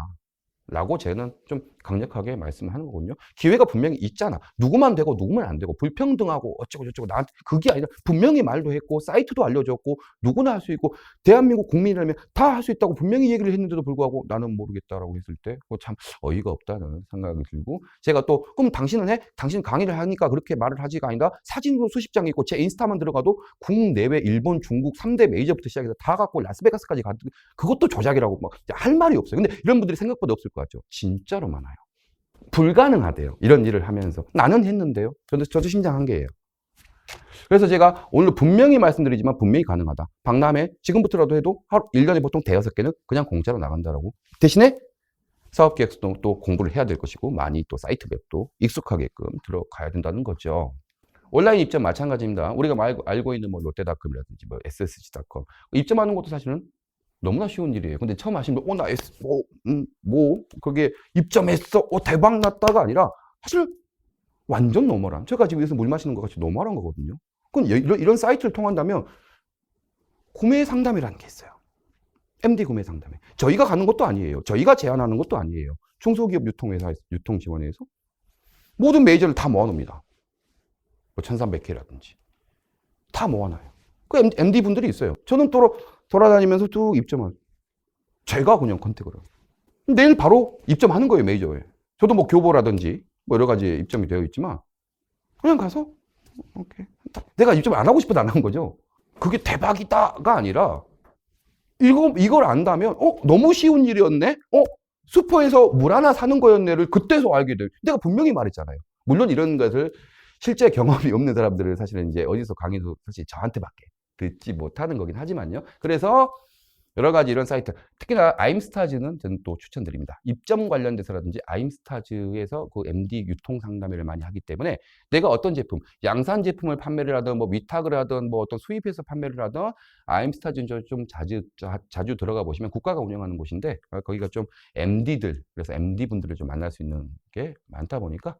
라고 저는 좀 강력하게 말씀하는 거거든요. 기회가 분명히 있잖아. 누구만 되고 누구만 안 되고 불평등하고 어쩌고 저쩌고 나한테 그게 아니라 분명히 말도 했고 사이트도 알려줬고 누구나 할 수 있고 대한민국 국민이라면 다 할 수 있다고 분명히 얘기를 했는데도 불구하고 나는 모르겠다라고 했을 때 참 어이가 없다는 생각이 들고 제가 또 그럼 당신은 해? 당신 강의를 하니까 그렇게 말을 하지가 아니라 사진으로 수십 장 있고 제 인스타만 들어가도 국내외 일본 중국 3대 메이저부터 시작해서 다 갖고 라스베가스까지 가 그것도 조작이라고 막 할 말이 없어요. 근데 이런 분들이 생각보다 없을 것 같죠. 진짜로 많아요. 불가능하대요. 이런 일을 하면서. 나는 했는데요. 저도 심장 한계예요. 그래서 제가 오늘 분명히 말씀드리지만 분명히 가능하다. 박람회 지금부터라도 해도 하루 1년에 보통 5-6개는 그냥 공짜로 나간다라고. 대신에 사업계획서도 또 공부를 해야 될 것이고 많이 또 사이트 맵도 익숙하게끔 들어가야 된다는 거죠. 온라인 입점 마찬가지입니다. 우리가 알고 있는 뭐 롯데닷컴이라든지 뭐 SSG닷컴 입점하는 것도 사실은 너무나 쉬운 일이에요. 근데 처음 하시는 분, 그게 입점했어, 대박 났다가 아니라, 사실 완전 노멀한. 제가 지금 여기서 물 마시는 것 같이 노멀한 거거든요. 그건 이런 사이트를 통한다면, 구매 상담이라는 게 있어요. MD 구매 상담회. 저희가 가는 것도 아니에요. 저희가 제안하는 것도 아니에요. 중소기업 유통회사, 유통지원회에서 모든 메이저를 다 모아놓습니다. 1300개라든지. 다 모아놔요. 그 MD 분들이 있어요. 저는 또 돌아다니면서 쭉 입점을. 제가 그냥 컨택을 해요. 내일 바로 입점하는 거예요, 메이저에. 저도 뭐 교보라든지 뭐 여러 가지 입점이 되어 있지만 그냥 가서 오케이. 내가 입점 안 하고 싶어도 안 한 거죠. 그게 대박이다가 아니라 이걸 안다면 너무 쉬운 일이었네? 슈퍼에서 물 하나 사는 거였네를 그때서 알게 돼요. 내가 분명히 말했잖아요. 물론 이런 것을 실제 경험이 없는 사람들은 사실은 이제 어디서 강의도 사실 저한테밖에 듣지 못하는 거긴 하지만요. 그래서 여러 가지 이런 사이트, 특히나 아임스타즈는 저는 또 추천드립니다. 입점 관련돼서라든지 아임스타즈에서 그 MD 유통 상담회를 많이 하기 때문에 내가 어떤 제품, 양산 제품을 판매를 하든 뭐 위탁을 하든 뭐 어떤 수입해서 판매를 하든 아임스타즈는 좀 자주 들어가 보시면 국가가 운영하는 곳인데 거기가 좀 MD들, 그래서 MD 분들을 좀 만날 수 있는 게 많다 보니까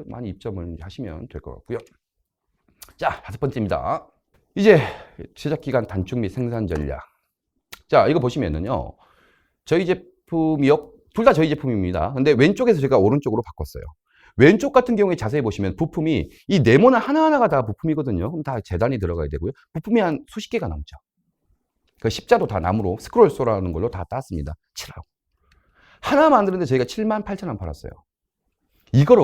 많이 입점을 하시면 될 것 같고요. 자, 5번째입니다. 이제 제작 기간 단축 및 생산 전략. 자, 이거 보시면은요. 저희 제품이요. 둘 다 저희 제품입니다. 근데 왼쪽에서 제가 오른쪽으로 바꿨어요. 왼쪽 같은 경우에 자세히 보시면 부품이 이 네모난 하나하나가 다 부품이거든요. 그럼 다 재단이 들어가야 되고요. 부품이 한 수십 개가 넘죠. 그 십자도 다 나무로 스크롤소라는 걸로 다 땄습니다. 칠하고. 하나 만드는데 저희가 78,000원 팔았어요. 이걸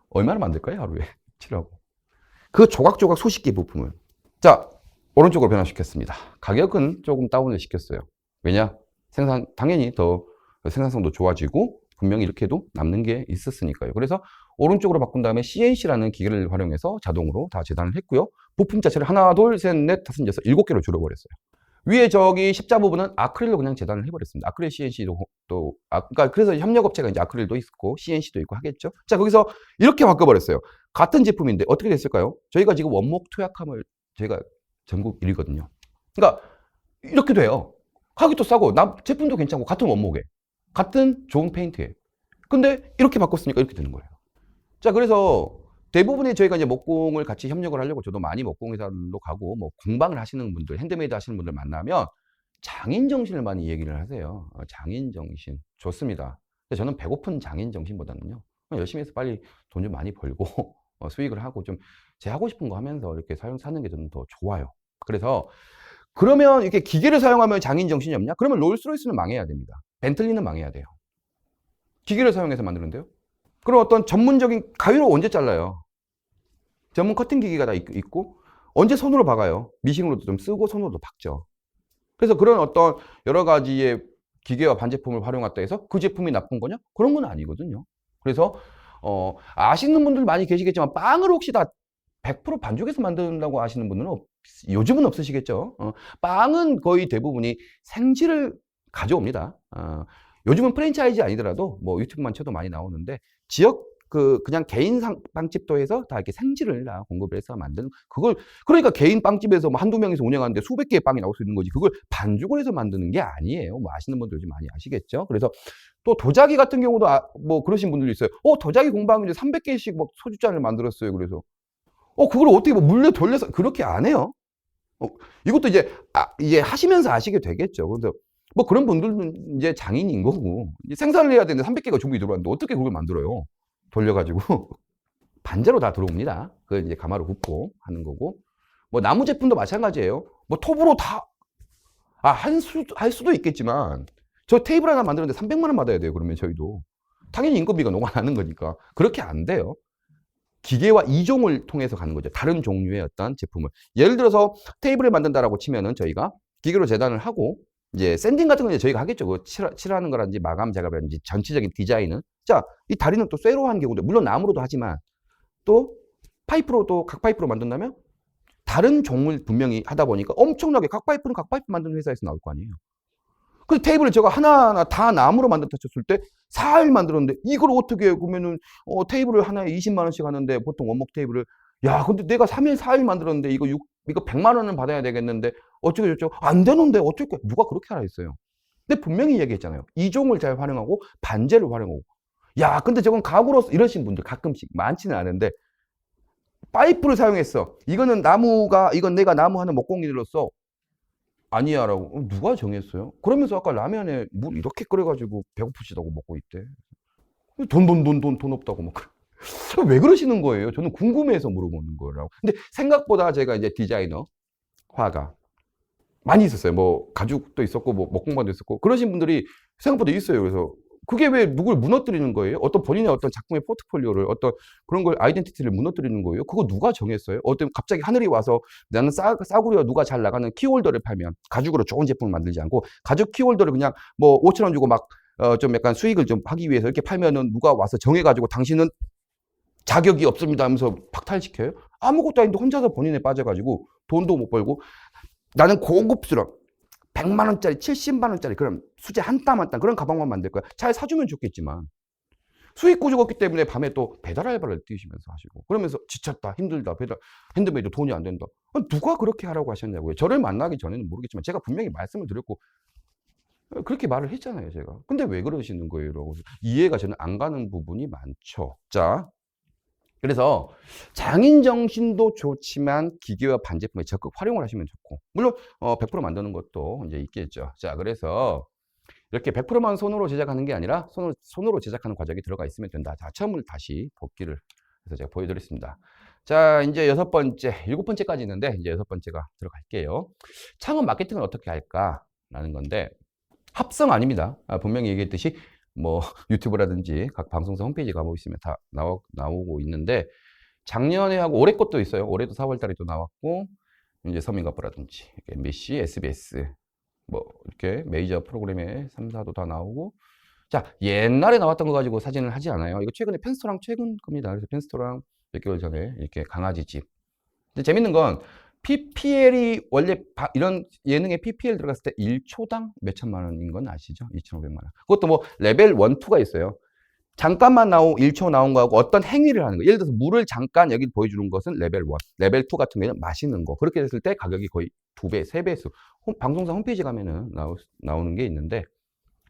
얼마나 만들까요? 하루에 칠하고. 그 조각조각 수십 개 부품을. 자, 오른쪽으로 변화시켰습니다. 가격은 조금 다운을 시켰어요. 왜냐? 당연히 더 생산성도 좋아지고 분명히 이렇게도 남는 게 있었으니까요. 그래서 오른쪽으로 바꾼 다음에 CNC라는 기계를 활용해서 자동으로 다 재단을 했고요. 부품 자체를 하나, 둘, 셋, 넷, 다섯, 여섯, 7개로 줄여버렸어요. 위에 저기 십자 부분은 아크릴로 그냥 재단을 해버렸습니다. 아크릴 CNC도 그러니까 그래서 협력업체가 이제 아크릴도 있고 CNC도 있고 하겠죠. 자, 거기서 이렇게 바꿔버렸어요. 같은 제품인데 어떻게 됐을까요? 저희가 지금 원목 투약함을 저희가 전국 1위거든요. 그러니까 이렇게 돼요. 가격도 싸고 제품도 괜찮고 같은 원목에 같은 좋은 페인트에. 근데 이렇게 바꿨으니까 이렇게 되는 거예요. 자, 그래서 대부분의 저희가 이제 목공을 같이 협력을 하려고 저도 많이 목공회사로 가고 뭐 공방을 하시는 분들, 핸드메이드 하시는 분들 만나면 장인 정신을 많이 얘기를 하세요. 장인 정신 좋습니다. 근데 저는 배고픈 장인 정신보다는요. 열심히 해서 빨리 돈 좀 많이 벌고 수익을 하고 좀 제 하고 싶은 거 하면서 이렇게 사는 게 저는 더 좋아요. 그래서 그러면 이렇게 기계를 사용하면 장인 정신이 없냐? 그러면 롤스로이스는 망해야 됩니다. 벤틀리는 망해야 돼요. 기계를 사용해서 만드는데요. 그럼 어떤 전문적인 가위로 언제 잘라요? 전문 커팅 기계가 다 있고 언제 손으로 박아요? 미싱으로도 좀 쓰고 손으로도 박죠. 그래서 그런 어떤 여러 가지의 기계와 반제품을 활용했다 해서 그 제품이 나쁜 거냐? 그런 건 아니거든요. 그래서 아시는 분들 많이 계시겠지만 빵을 혹시 다 100% 반죽해서 만든다고 아시는 분들은 요즘은 없으시겠죠. 빵은 거의 대부분이 생지를 가져옵니다. 요즘은 프랜차이즈 아니더라도 뭐 유튜브만 쳐도 많이 나오는데 지역 그냥 개인 빵집도 해서 다 이렇게 생지를 다 공급을 해서 만드는 그걸 그러니까 개인 빵집에서 뭐 한두 명이서 운영하는데 수백 개의 빵이 나올 수 있는 거지 그걸 반죽을 해서 만드는 게 아니에요. 뭐 아시는 분들 좀 많이 아시겠죠. 그래서 또 도자기 같은 경우도 뭐 그러신 분들도 있어요. 도자기 공방인데 300개씩 막 소주잔을 만들었어요. 그래서 그걸 어떻게 뭐 물려 돌려서 그렇게 안 해요. 이것도 이제 하시면서 아시게 되겠죠. 그래서 뭐 그런 분들은 이제 장인인 거고, 생산을 해야 되는데 300개가 주문이 들어왔는데 어떻게 그걸 만들어요? 돌려가지고. 반제로 다 들어옵니다. 그걸 이제 가마로 굽고 하는 거고. 뭐 나무 제품도 마찬가지예요. 뭐 톱으로 할 수도 있겠지만, 저 테이블 하나 만드는데 300만 원 받아야 돼요. 그러면 저희도. 당연히 인건비가 녹아나는 거니까. 그렇게 안 돼요. 기계와 이종을 통해서 가는 거죠. 다른 종류의 어떤 제품을. 예를 들어서 테이블을 만든다라고 치면은 저희가 기계로 재단을 하고, 이제 샌딩 같은 건 이제 저희가 하겠죠. 그 칠하는 거라든지 마감 작업이라든지 전체적인 디자인은. 자, 이 다리는 또 쇠로 한 경우도, 물론 나무로도 하지만, 또 파이프로도 각 파이프로 만든다면 다른 종을 분명히 하다 보니까 엄청나게 각 파이프는 각 파이프 만드는 회사에서 나올 거 아니에요. 그 테이블을 제가 하나하나 다 나무로 만들었다 쳤을 때 4일 만들었는데 이걸 어떻게 해요? 그러면은 테이블을 하나에 20만 원씩 하는데 보통 원목 테이블을, 야 근데 내가 3일 4일 만들었는데 이거 100만 원은 받아야 되겠는데 어쩌고 저쩌고 안 되는데 어쩔 거야. 누가 그렇게 하라 했어요. 근데 분명히 얘기했잖아요. 이종을 잘 활용하고 반제를 활용하고. 야 근데 저건 가구로서 이러신 분들 가끔씩 많지는 않은데, 파이프를 사용했어. 이건 내가 나무 하나 목공이로서 아니야라고. 누가 정했어요? 그러면서 아까 라면에 물 이렇게 끓여가지고 배고프시다고 먹고 있대. 돈 없다고 막. 왜 그러시는 거예요? 저는 궁금해서 물어보는 거라고. 근데 생각보다 제가 이제 디자이너, 화가 많이 있었어요. 뭐 가죽도 있었고 뭐 목공반도 있었고 그러신 분들이 생각보다 있어요. 그래서 그게 왜 누굴 무너뜨리는 거예요? 어떤 본인의 어떤 작품의 포트폴리오를, 어떤 그런 걸, 아이덴티티를 무너뜨리는 거예요? 그거 누가 정했어요? 갑자기 하늘이 와서 나는 싸구려 누가 잘 나가는 키홀더를 팔면 가죽으로 좋은 제품을 만들지 않고 가죽 키홀더를 그냥 뭐 5천 원 주고 막 좀 약간 수익을 좀 하기 위해서 이렇게 팔면은 누가 와서 정해가지고 당신은 자격이 없습니다 하면서 박탈시켜요? 아무것도 아닌데 혼자서 본인에 빠져가지고 돈도 못 벌고, 나는 고급스러운 100만 원짜리, 70만 원짜리 그런 수제 한 땀 한 땀 그런 가방만 만들 거야. 잘 사주면 좋겠지만 수익 구조가 없기 때문에 밤에 또 배달 알바를 뛰시면서 하시고, 그러면서 지쳤다, 힘들다, 핸드메이드 돈이 안 된다. 누가 그렇게 하라고 하셨냐고요. 저를 만나기 전에는 모르겠지만 제가 분명히 말씀을 드렸고 그렇게 말을 했잖아요, 제가. 근데 왜 그러시는 거예요? 라고 이해가 저는 안 가는 부분이 많죠. 자, 그래서 장인 정신도 좋지만 기계와 반제품에 적극 활용을 하시면 좋고, 물론 100% 만드는 것도 이제 있겠죠. 자, 그래서 이렇게 100%만 손으로 제작하는 게 아니라 손으로 제작하는 과정이 들어가 있으면 된다. 자, 처음을 다시 복기를 해서 제가 보여드렸습니다. 자, 이제 7번째까지 있는데 이제 6번째가 들어갈게요. 창업 마케팅을 어떻게 할까라는 건데, 합성 아닙니다. 분명히 얘기했듯이 뭐 유튜브라든지 각 방송사 홈페이지 가보시면 다 나오고 있는데, 작년에 하고 올해 것도 있어요. 올해도 4월 달에 또 나왔고, 이제 서민가포라든지 MBC, SBS 뭐 이렇게 메이저 프로그램에 3, 4도 다 나오고. 자, 옛날에 나왔던 거 가지고 사진을 하지 않아요. 이거 펜스토랑 최근 겁니다. 그래서 펜스토랑 몇 개월 전에 이렇게 강아지 집. 근데 재밌는 건 PPL이 원래 이런 예능에 PPL 들어갔을 때 1초당 몇천만 원인 건 아시죠? 2,500만 원. 그것도 뭐 레벨 1, 2가 있어요. 잠깐만 1초 나온 거하고 어떤 행위를 하는 거. 예를 들어서 물을 잠깐 여기 보여주는 것은 레벨 1. 레벨 2 같은 경우는 마시는 거. 그렇게 됐을 때 가격이 거의 2배, 3배수. 방송사 홈페이지 가면은 나오는 게 있는데,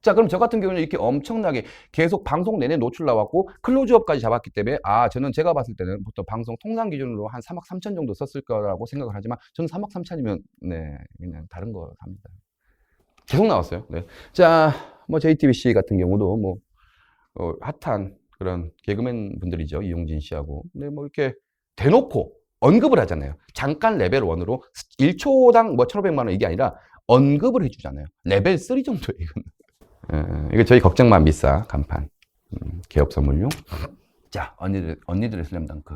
자, 그럼 저 같은 경우는 이렇게 엄청나게 계속 방송 내내 노출 나왔고 클로즈업까지 잡았기 때문에, 저는 제가 봤을 때는 보통 방송 통상 기준으로 한 3억 3천 정도 썼을 거라고 생각을 하지만, 저는 3억 3천이면 네, 그냥 다른 거 삽니다. 계속 나왔어요. 네. 자, 뭐 JTBC 같은 경우도 뭐 핫한 그런 개그맨 분들이죠. 이용진 씨하고. 근데 뭐 이렇게 대놓고 언급을 하잖아요. 잠깐 레벨 1으로 1초당 뭐 1,500만 원 이게 아니라 언급을 해주잖아요. 레벨 3 정도예요, 이거는. 이거 저희 걱정만 비싸 간판. 개업 선물용. 자, 언니들의 슬램덩크.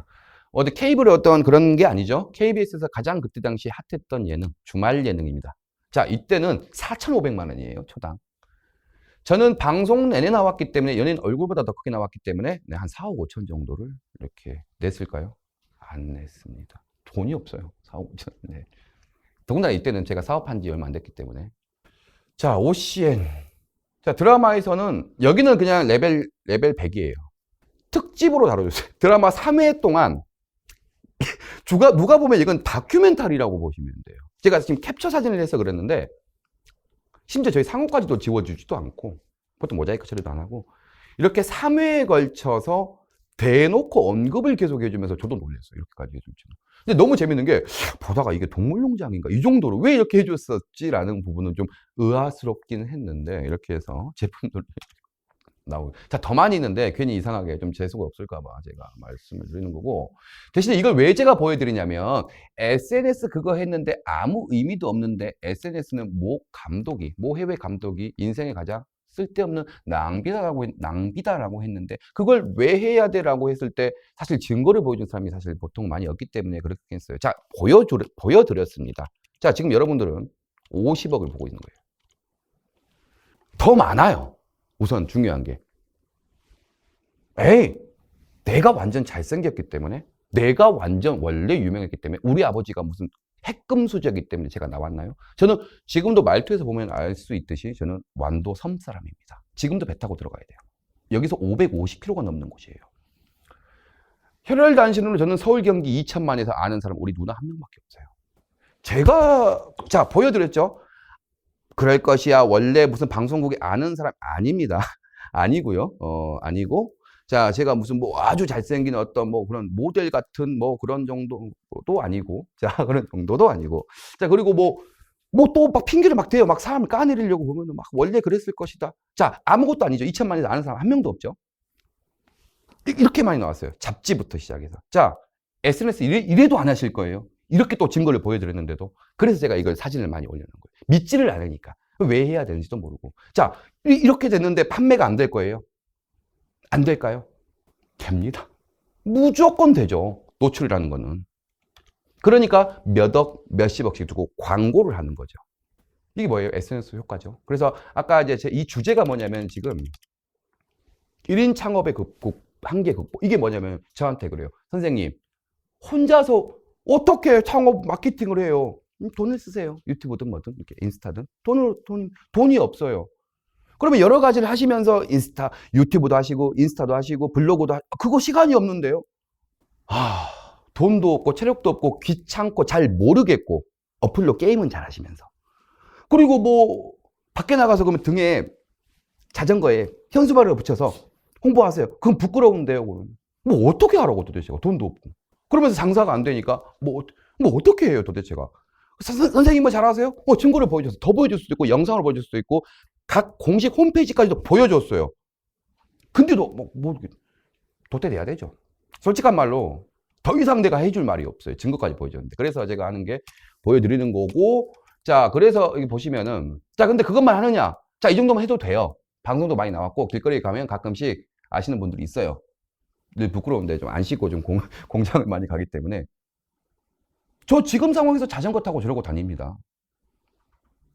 어디 케이블의 어떤 그런 게 아니죠. KBS에서 가장 그때 당시 핫했던 예능, 주말 예능입니다. 자, 이때는 4,500만 원이에요, 초당. 저는 방송 내내 나왔기 때문에, 연예인 얼굴보다 더 크게 나왔기 때문에 한 4억 5천 정도를 이렇게 냈을까요? 안 냈습니다. 돈이 없어요. 4억 5천. 네. 더군다나 이때는 제가 사업한 지 얼마 안 됐기 때문에. 자, OCN. 자, 드라마에서는 여기는 그냥 레벨 100이에요. 특집으로 다뤄줬어요. 드라마 3회 동안 누가 보면 이건 다큐멘터리라고 보시면 돼요. 제가 지금 캡처 사진을 해서 그랬는데, 심지어 저희 상호까지도 지워주지도 않고, 보통 모자이크 처리도 안 하고, 이렇게 3회에 걸쳐서 대놓고 언급을 계속 해주면서 저도 놀랐어요. 이렇게까지 해줄지는. 근데 너무 재밌는 게 보다가 이게 동물농장인가 이 정도로 왜 이렇게 해줬었지라는 부분은 좀 의아스럽기는 했는데 이렇게 해서 제품들 나오고 자, 더 많이 있는데 괜히 이상하게 좀 재수가 없을까 봐 제가 말씀을 드리는 거고 대신에 이걸 왜 제가 보여드리냐면 SNS 그거 했는데 아무 의미도 없는데 SNS는 모 해외 감독이 인생에 가장 쓸데없는 낭비다라고 했는데 그걸 왜 해야 돼라고 했을 때 사실 증거를 보여준 사람이 사실 보통 많이 없기 때문에 그렇게 했어요. 자, 보여드렸습니다. 자, 지금 여러분들은 50억을 보고 있는 거예요. 더 많아요. 우선 중요한 게 내가 완전 잘생겼기 때문에 내가 완전 원래 유명했기 때문에 우리 아버지가 무슨 핵금수저이기 때문에 제가 나왔나요? 저는 지금도 말투에서 보면 알 수 있듯이 저는 완도 섬 사람입니다. 지금도 배 타고 들어가야 돼요. 여기서 550km가 넘는 곳이에요. 혈혈단신으로 저는 서울 경기 2천만에서 아는 사람 우리 누나 한 명밖에 없어요. 제가 자 보여드렸죠? 그럴 것이야 원래 무슨 방송국에 아는 사람 아닙니다. 아니고요. 아니고 자 제가 무슨 뭐 아주 잘생긴 어떤 뭐 그런 모델 같은 뭐 그런 정도도 아니고 자 그런 정도도 아니고 자 그리고 뭐 또 막 핑계를 막 대요. 막 사람을 까내리려고 보면은 막 원래 그랬을 것이다. 자 아무것도 아니죠. 2천만에서 아는 사람 한 명도 없죠. 이렇게 많이 나왔어요. 잡지부터 시작해서 자 SNS 이래도 안 하실 거예요. 이렇게 또 증거를 보여드렸는데도 그래서 제가 이걸 사진을 많이 올려놓은 거예요. 믿지를 않으니까 왜 해야 되는지도 모르고 자 이렇게 됐는데 판매가 안 될 거예요. 안 될까요? 됩니다. 무조건 되죠. 노출이라는 거는. 그러니까 몇억, 몇십억씩 두고 광고를 하는 거죠. 이게 뭐예요? SNS 효과죠. 그래서 아까 이제 이 주제가 뭐냐면 지금 1인 창업의 극복, 한계 극복. 이게 뭐냐면 저한테 그래요. 선생님, 혼자서 어떻게 창업 마케팅을 해요? 돈을 쓰세요. 유튜브든 뭐든 이렇게 인스타든 돈이 없어요. 그러면 여러 가지를 하시면서 유튜브도 하시고 인스타도 하시고 블로그도 그거 시간이 없는데요. 돈도 없고 체력도 없고 귀찮고 잘 모르겠고 어플로 게임은 잘 하시면서 그리고 뭐 밖에 나가서 그러면 등에 자전거에 현수막을 붙여서 홍보하세요. 그건 부끄러운데요. 뭐 어떻게 하라고 도대체가 돈도 없고 그러면서 장사가 안 되니까 뭐 어떻게 해요 도대체가. 선생님 뭐 잘하세요? 증거를 보여줬어요. 더 보여줄 수도 있고 영상을 보여줄 수도 있고 각 공식 홈페이지까지도 보여줬어요. 근데도 도태돼야 되죠. 솔직한 말로 더 이상 내가 해줄 말이 없어요. 증거까지 보여줬는데. 그래서 제가 하는 게 보여드리는 거고 자 그래서 여기 보시면은 자 근데 그것만 하느냐 자 이 정도만 해도 돼요. 방송도 많이 나왔고 길거리에 가면 가끔씩 아시는 분들이 있어요. 늘 부끄러운데 좀 안 씻고 좀 공장을 많이 가기 때문에 저 지금 상황에서 자전거 타고 저러고 다닙니다.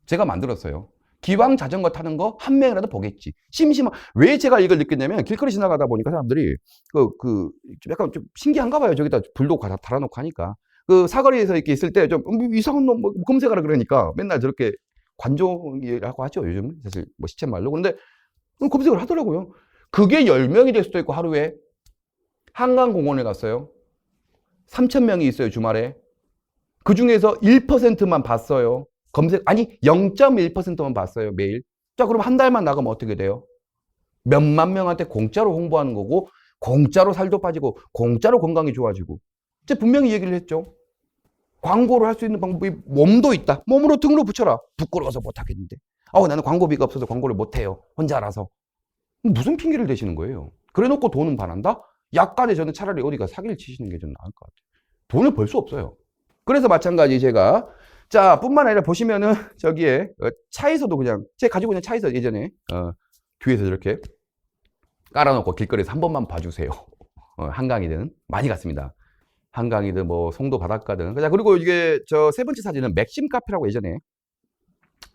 제가 만들었어요. 기왕 자전거 타는 거 한 명이라도 보겠지. 왜 제가 이걸 느꼈냐면 길거리 지나가다 보니까 사람들이 좀 약간 좀 신기한가 봐요. 저기다 불도 달아놓고 하니까. 사거리에서 이렇게 있을 때 좀 이상한 놈 검색하라 그러니까 맨날 저렇게 관종이라고 하죠. 요즘 사실 뭐 시쳇말로. 그런데 검색을 하더라고요. 그게 10명이 될 수도 있고 하루에 한강공원에 갔어요. 3,000명이 있어요. 주말에. 그 중에서 1%만 봤어요. 0.1%만 봤어요, 매일. 자, 그럼 한 달만 나가면 어떻게 돼요? 몇만 명한테 공짜로 홍보하는 거고, 공짜로 살도 빠지고, 공짜로 건강이 좋아지고. 제가 분명히 얘기를 했죠. 광고를 할 수 있는 방법이 몸도 있다. 몸으로 등으로 붙여라. 부끄러워서 못하겠는데. 나는 광고비가 없어서 광고를 못해요. 혼자 알아서. 무슨 핑계를 대시는 거예요? 그래 놓고 돈은 반한다? 약간의 저는 차라리 어디가 사기를 치시는 게 좀 나을 것 같아요. 돈을 벌 수 없어요. 그래서 마찬가지 제가 자, 뿐만 아니라 보시면은 저기에 차에서도 그냥 제가 가지고 있는 차에서 예전에 뒤에서 이렇게 깔아놓고 길거리에서 한 번만 봐주세요. 한강이든 많이 갔습니다. 한강이든 뭐 송도 바닷가든. 자, 그리고 이게 저 세 번째 사진은 맥심 카페라고 예전에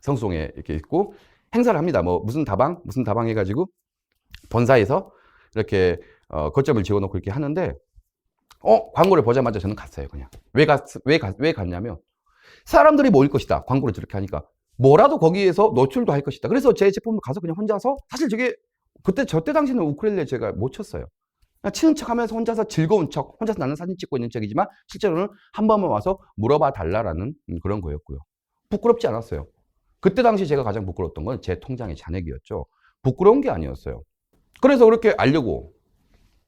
성수동에 이렇게 있고 행사를 합니다. 뭐 무슨 다방 해가지고 본사에서 이렇게 거점을 지어놓고 이렇게 하는데 광고를 보자마자 저는 갔어요. 그냥 왜 갔냐면 사람들이 모일 것이다. 광고를 저렇게 하니까 뭐라도 거기에서 노출도 할 것이다. 그래서 제 제품을 가서 그냥 혼자서 사실 저게 저때 당시는 우쿨렐레 제가 못 쳤어요. 그냥 치는 척하면서 혼자서 즐거운 척, 혼자서 나는 사진 찍고 있는 척이지만 실제로는 한 번만 와서 물어봐 달라라는 그런 거였고요. 부끄럽지 않았어요. 그때 당시 제가 가장 부끄러웠던 건 제 통장의 잔액이었죠. 부끄러운 게 아니었어요. 그래서 그렇게 알려고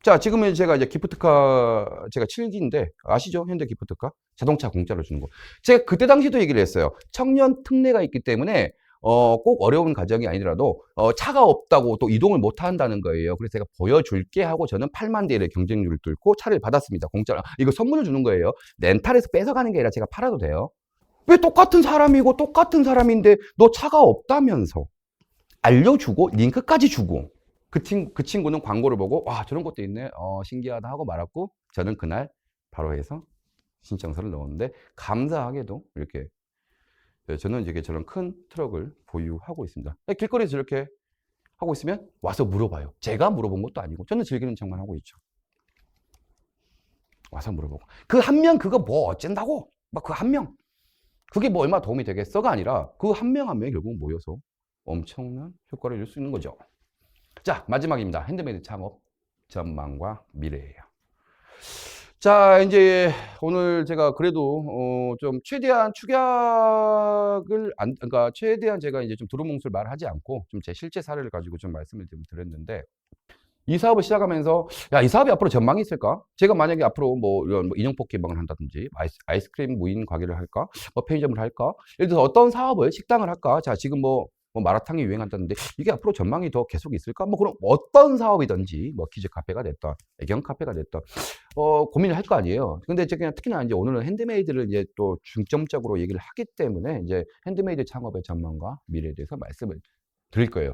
자, 지금은 제가 이제 기프트카 제가 7기인데 아시죠? 현대 기프트카 자동차 공짜로 주는 거. 제가 그때 당시도 얘기를 했어요. 청년 특례가 있기 때문에 꼭 어려운 가정이 아니더라도 차가 없다고 또 이동을 못 한다는 거예요. 그래서 제가 보여줄게 하고 저는 8만 대의 경쟁률을 뚫고 차를 받았습니다. 공짜로. 이거 선물을 주는 거예요. 렌탈에서 뺏어가는 게 아니라 제가 팔아도 돼요. 왜 똑같은 사람이고 똑같은 사람인데 너 차가 없다면서 알려주고 링크까지 주고 그 친구는 광고를 보고 와 저런 것도 있네 신기하다 하고 말았고 저는 그날 바로 해서 신청서를 넣었는데 감사하게도 이렇게 저는 이제 저런 큰 트럭을 보유하고 있습니다. 길거리에서 저렇게 하고 있으면 와서 물어봐요. 제가 물어본 것도 아니고 저는 즐기는 척만 하고 있죠. 와서 물어보고 그 한 명 그거 뭐 어쩐다고 막 그 한 명 그게 뭐 얼마 도움이 되겠어가 아니라 그 한 명 한 명이 결국 모여서 엄청난 효과를 줄 수 있는 거죠. 자, 마지막입니다. 핸드메이드 창업 전망과 미래예요. 자, 이제 오늘 제가 그래도 좀 최대한 축약을 그러니까 최대한 제가 이제 좀 두루뭉술 말하지 않고 좀 제 실제 사례를 가지고 좀 말씀을 좀 드렸는데 이 사업을 시작하면서 야, 이 사업이 앞으로 전망이 있을까? 제가 만약에 앞으로 뭐 이런 뭐 인형 포켓방을 한다든지 아이스크림 무인 가게를 할까? 뭐 편의점을 할까? 예를 들어서 어떤 사업을 식당을 할까? 자, 지금 뭐 마라탕이 유행한다는데 이게 앞으로 전망이 더 계속 있을까? 뭐 그런 어떤 사업이든지 뭐 키즈 카페가 됐던 애견 카페가 됐던 고민을 할 거 아니에요. 근데 제가 특히나 이제 오늘은 핸드메이드를 이제 또 중점적으로 얘기를 하기 때문에 이제 핸드메이드 창업의 전망과 미래에 대해서 말씀을 드릴 거예요.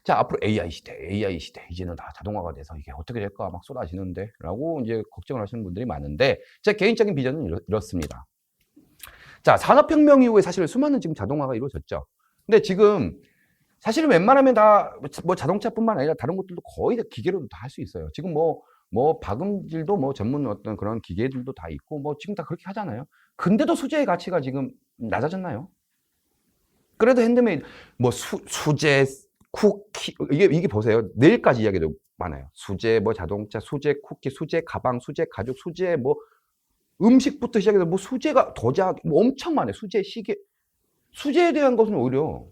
자, 앞으로 AI 시대, 이제는 다 자동화가 돼서 이게 어떻게 될까 막 쏟아지는데 라고 이제 걱정을 하시는 분들이 많은데 제 개인적인 비전은 이렇습니다. 자, 산업혁명 이후에 사실 수많은 지금 자동화가 이루어졌죠. 근데 지금 사실은 웬만하면 다 뭐 자동차뿐만 아니라 다른 것들도 거의 다 기계로도 다 할 수 있어요. 지금 뭐 박음질도 뭐 전문 어떤 그런 기계들도 다 있고 뭐 지금 다 그렇게 하잖아요. 근데도 수제의 가치가 지금 낮아졌나요? 그래도 핸드메이드 뭐 수제 쿠키 이게 보세요. 내일까지 이야기도 많아요. 수제 뭐 자동차, 수제 쿠키, 수제 가방, 수제 가죽, 수제 뭐 음식부터 시작해서 뭐 수제가 도자기 뭐 엄청 많아요. 수제 시계 수제에 대한 것은 오히려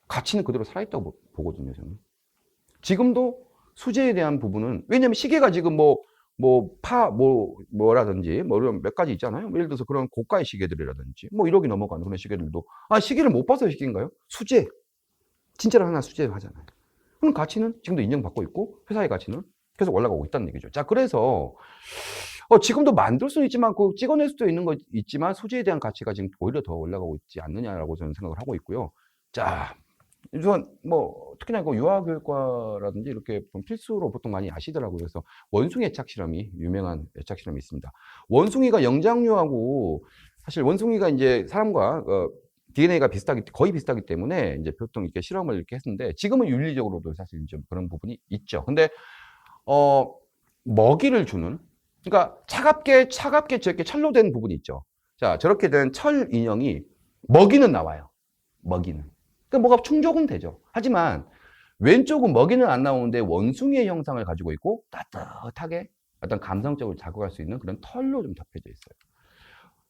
가치는 그대로 살아있다고 보거든요, 저는. 지금도 수제에 대한 부분은, 왜냐면 시계가 지금 뭐라든지, 뭐, 이런 몇 가지 있잖아요. 예를 들어서 그런 고가의 시계들이라든지, 뭐 1억이 넘어가는 그런 시계들도, 시계를 못 봐서 시계인가요? 수제. 진짜로 하나 수제를 하잖아요. 그럼 가치는 지금도 인정받고 있고, 회사의 가치는 계속 올라가고 있다는 얘기죠. 자, 그래서, 지금도 만들 수는 있지만, 찍어낼 수도 있는 거 있지만, 수제에 대한 가치가 지금 오히려 더 올라가고 있지 않느냐라고 저는 생각을 하고 있고요. 자, 우선 뭐 특히나 유아교육과라든지 이렇게 필수로 보통 많이 아시더라고요. 그래서 원숭이 애착 실험이 유명한 애착 실험이 있습니다. 원숭이가 영장류하고 사실 원숭이가 이제 사람과 DNA가 거의 비슷하기 때문에 이제 보통 이렇게 실험을 이렇게 했는데 지금은 윤리적으로도 사실 좀 그런 부분이 있죠. 근데 먹이를 주는 그러니까 차갑게 저렇게 철로 된 부분이 있죠. 자, 저렇게 된 철 인형이 먹이는 나와요. 먹이는. 그러니까 뭐가 충족은 되죠. 하지만 왼쪽은 먹이는 안 나오는데 원숭이의 형상을 가지고 있고 따뜻하게 어떤 감성적으로 자극할 수 있는 그런 털로 좀 덮여져 있어요.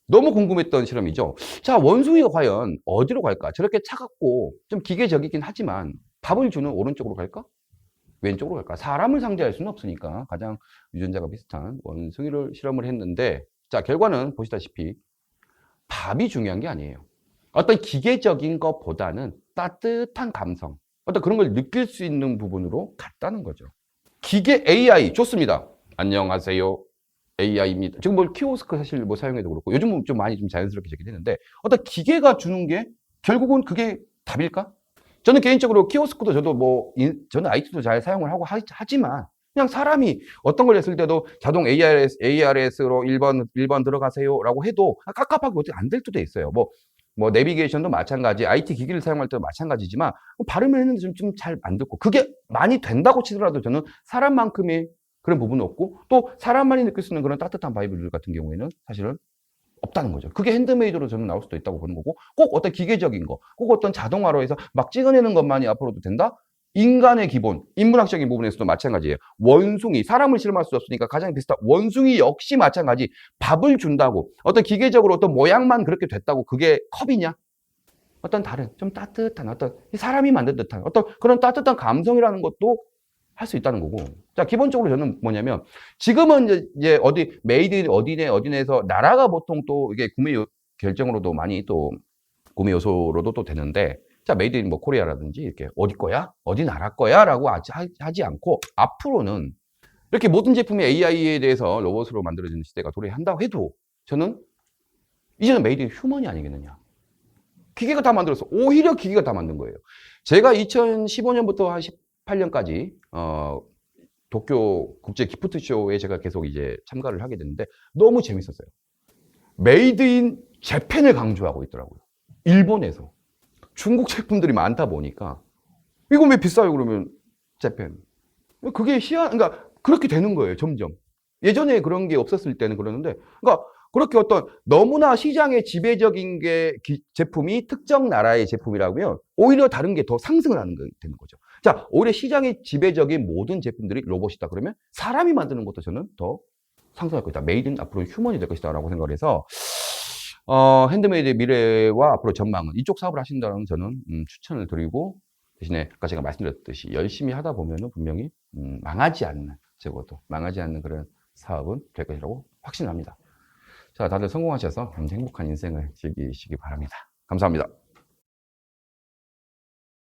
너무 궁금했던 실험이죠. 자, 원숭이가 과연 어디로 갈까? 저렇게 차갑고 좀 기계적이긴 하지만 밥을 주는 오른쪽으로 갈까? 왼쪽으로 갈까? 사람을 상대할 수는 없으니까 가장 유전자가 비슷한 원숭이를 실험을 했는데 자, 결과는 보시다시피 밥이 중요한 게 아니에요. 어떤 기계적인 것보다는 따뜻한 감성, 어떤 그런 걸 느낄 수 있는 부분으로 갔다는 거죠. 기계 AI 좋습니다. 안녕하세요. AI입니다. 지금 뭐 키오스크 사실 뭐 사용해도 그렇고 요즘은 좀 많이 좀 자연스럽게 되긴 했는데 어떤 기계가 주는 게 결국은 그게 답일까? 저는 개인적으로 키오스크도 저는 IT도 잘 사용을 하고 하지만 그냥 사람이 어떤 걸 했을 때도 자동 ARS로 1번 들어가세요라고 해도 깝깝하게 어떻게 안 될 때도 있어요. 뭐 내비게이션도 마찬가지, IT 기기를 사용할 때도 마찬가지지만 발음을 했는데 좀 잘 안 듣고 그게 많이 된다고 치더라도 저는 사람만큼의 그런 부분은 없고 또 사람만이 느낄 수 있는 그런 따뜻한 바이브들 같은 경우에는 사실은 없다는 거죠. 그게 핸드메이드로 저는 나올 수도 있다고 보는 거고 꼭 어떤 기계적인 거, 꼭 어떤 자동화로 해서 막 찍어내는 것만이 앞으로도 된다? 인간의 기본, 인문학적인 부분에서도 마찬가지예요. 원숭이, 사람을 실험할 수 없으니까 가장 비슷한 원숭이 역시 마찬가지. 밥을 준다고 어떤 기계적으로 어떤 모양만 그렇게 됐다고 그게 컵이냐? 어떤 다른 좀 따뜻한 어떤 사람이 만든 듯한 어떤 그런 따뜻한 감성이라는 것도 할 수 있다는 거고. 자, 기본적으로 저는 뭐냐면, 지금은 이제 어디, 메이드 인 어디네에서 나라가 보통 또 이게 구매 결정으로도 많이 또 구매 요소로도 또 되는데, 자, 메이드 인 뭐 코리아라든지 이렇게 어디 거야? 어디 나라 거야? 라고 하지 않고, 앞으로는 이렇게 모든 제품이 AI에 대해서 로봇으로 만들어지는 시대가 도래한다고 해도, 저는 이제는 메이드 인 휴먼이 아니겠느냐. 기계가 다 만들었어. 오히려 기계가 다 만든 거예요. 제가 2015년부터 한 18년까지 도쿄 국제 기프트 쇼에 제가 계속 이제 참가를 하게 됐는데 너무 재밌었어요. 메이드 인 재팬을 강조하고 있더라고요. 일본에서. 중국 제품들이 많다 보니까 이거 왜 비싸요 그러면 재팬. 그게 그러니까 그렇게 되는 거예요, 점점. 예전에 그런 게 없었을 때는 그러는데, 그러니까 그렇게 어떤 너무나 시장의 지배적인 게 제품이 특정 나라의 제품이라면 오히려 다른 게 더 상승을 하는 게 되는 거죠. 자, 오히려 시장의 지배적인 모든 제품들이 로봇이다 그러면 사람이 만드는 것도 저는 더 상승할 것이다. 메이드는 앞으로 휴먼이 될 것이다 라고 생각을 해서 핸드메이드의 미래와 앞으로 전망은 이쪽 사업을 하신다면 저는 추천을 드리고, 대신에 아까 제가 말씀드렸듯이 열심히 하다 보면은 분명히 망하지 않는, 적어도 망하지 않는 그런 사업은 될 것이라고 확신합니다. 자, 다들 성공하셔서 행복한 인생을 즐기시기 바랍니다. 감사합니다.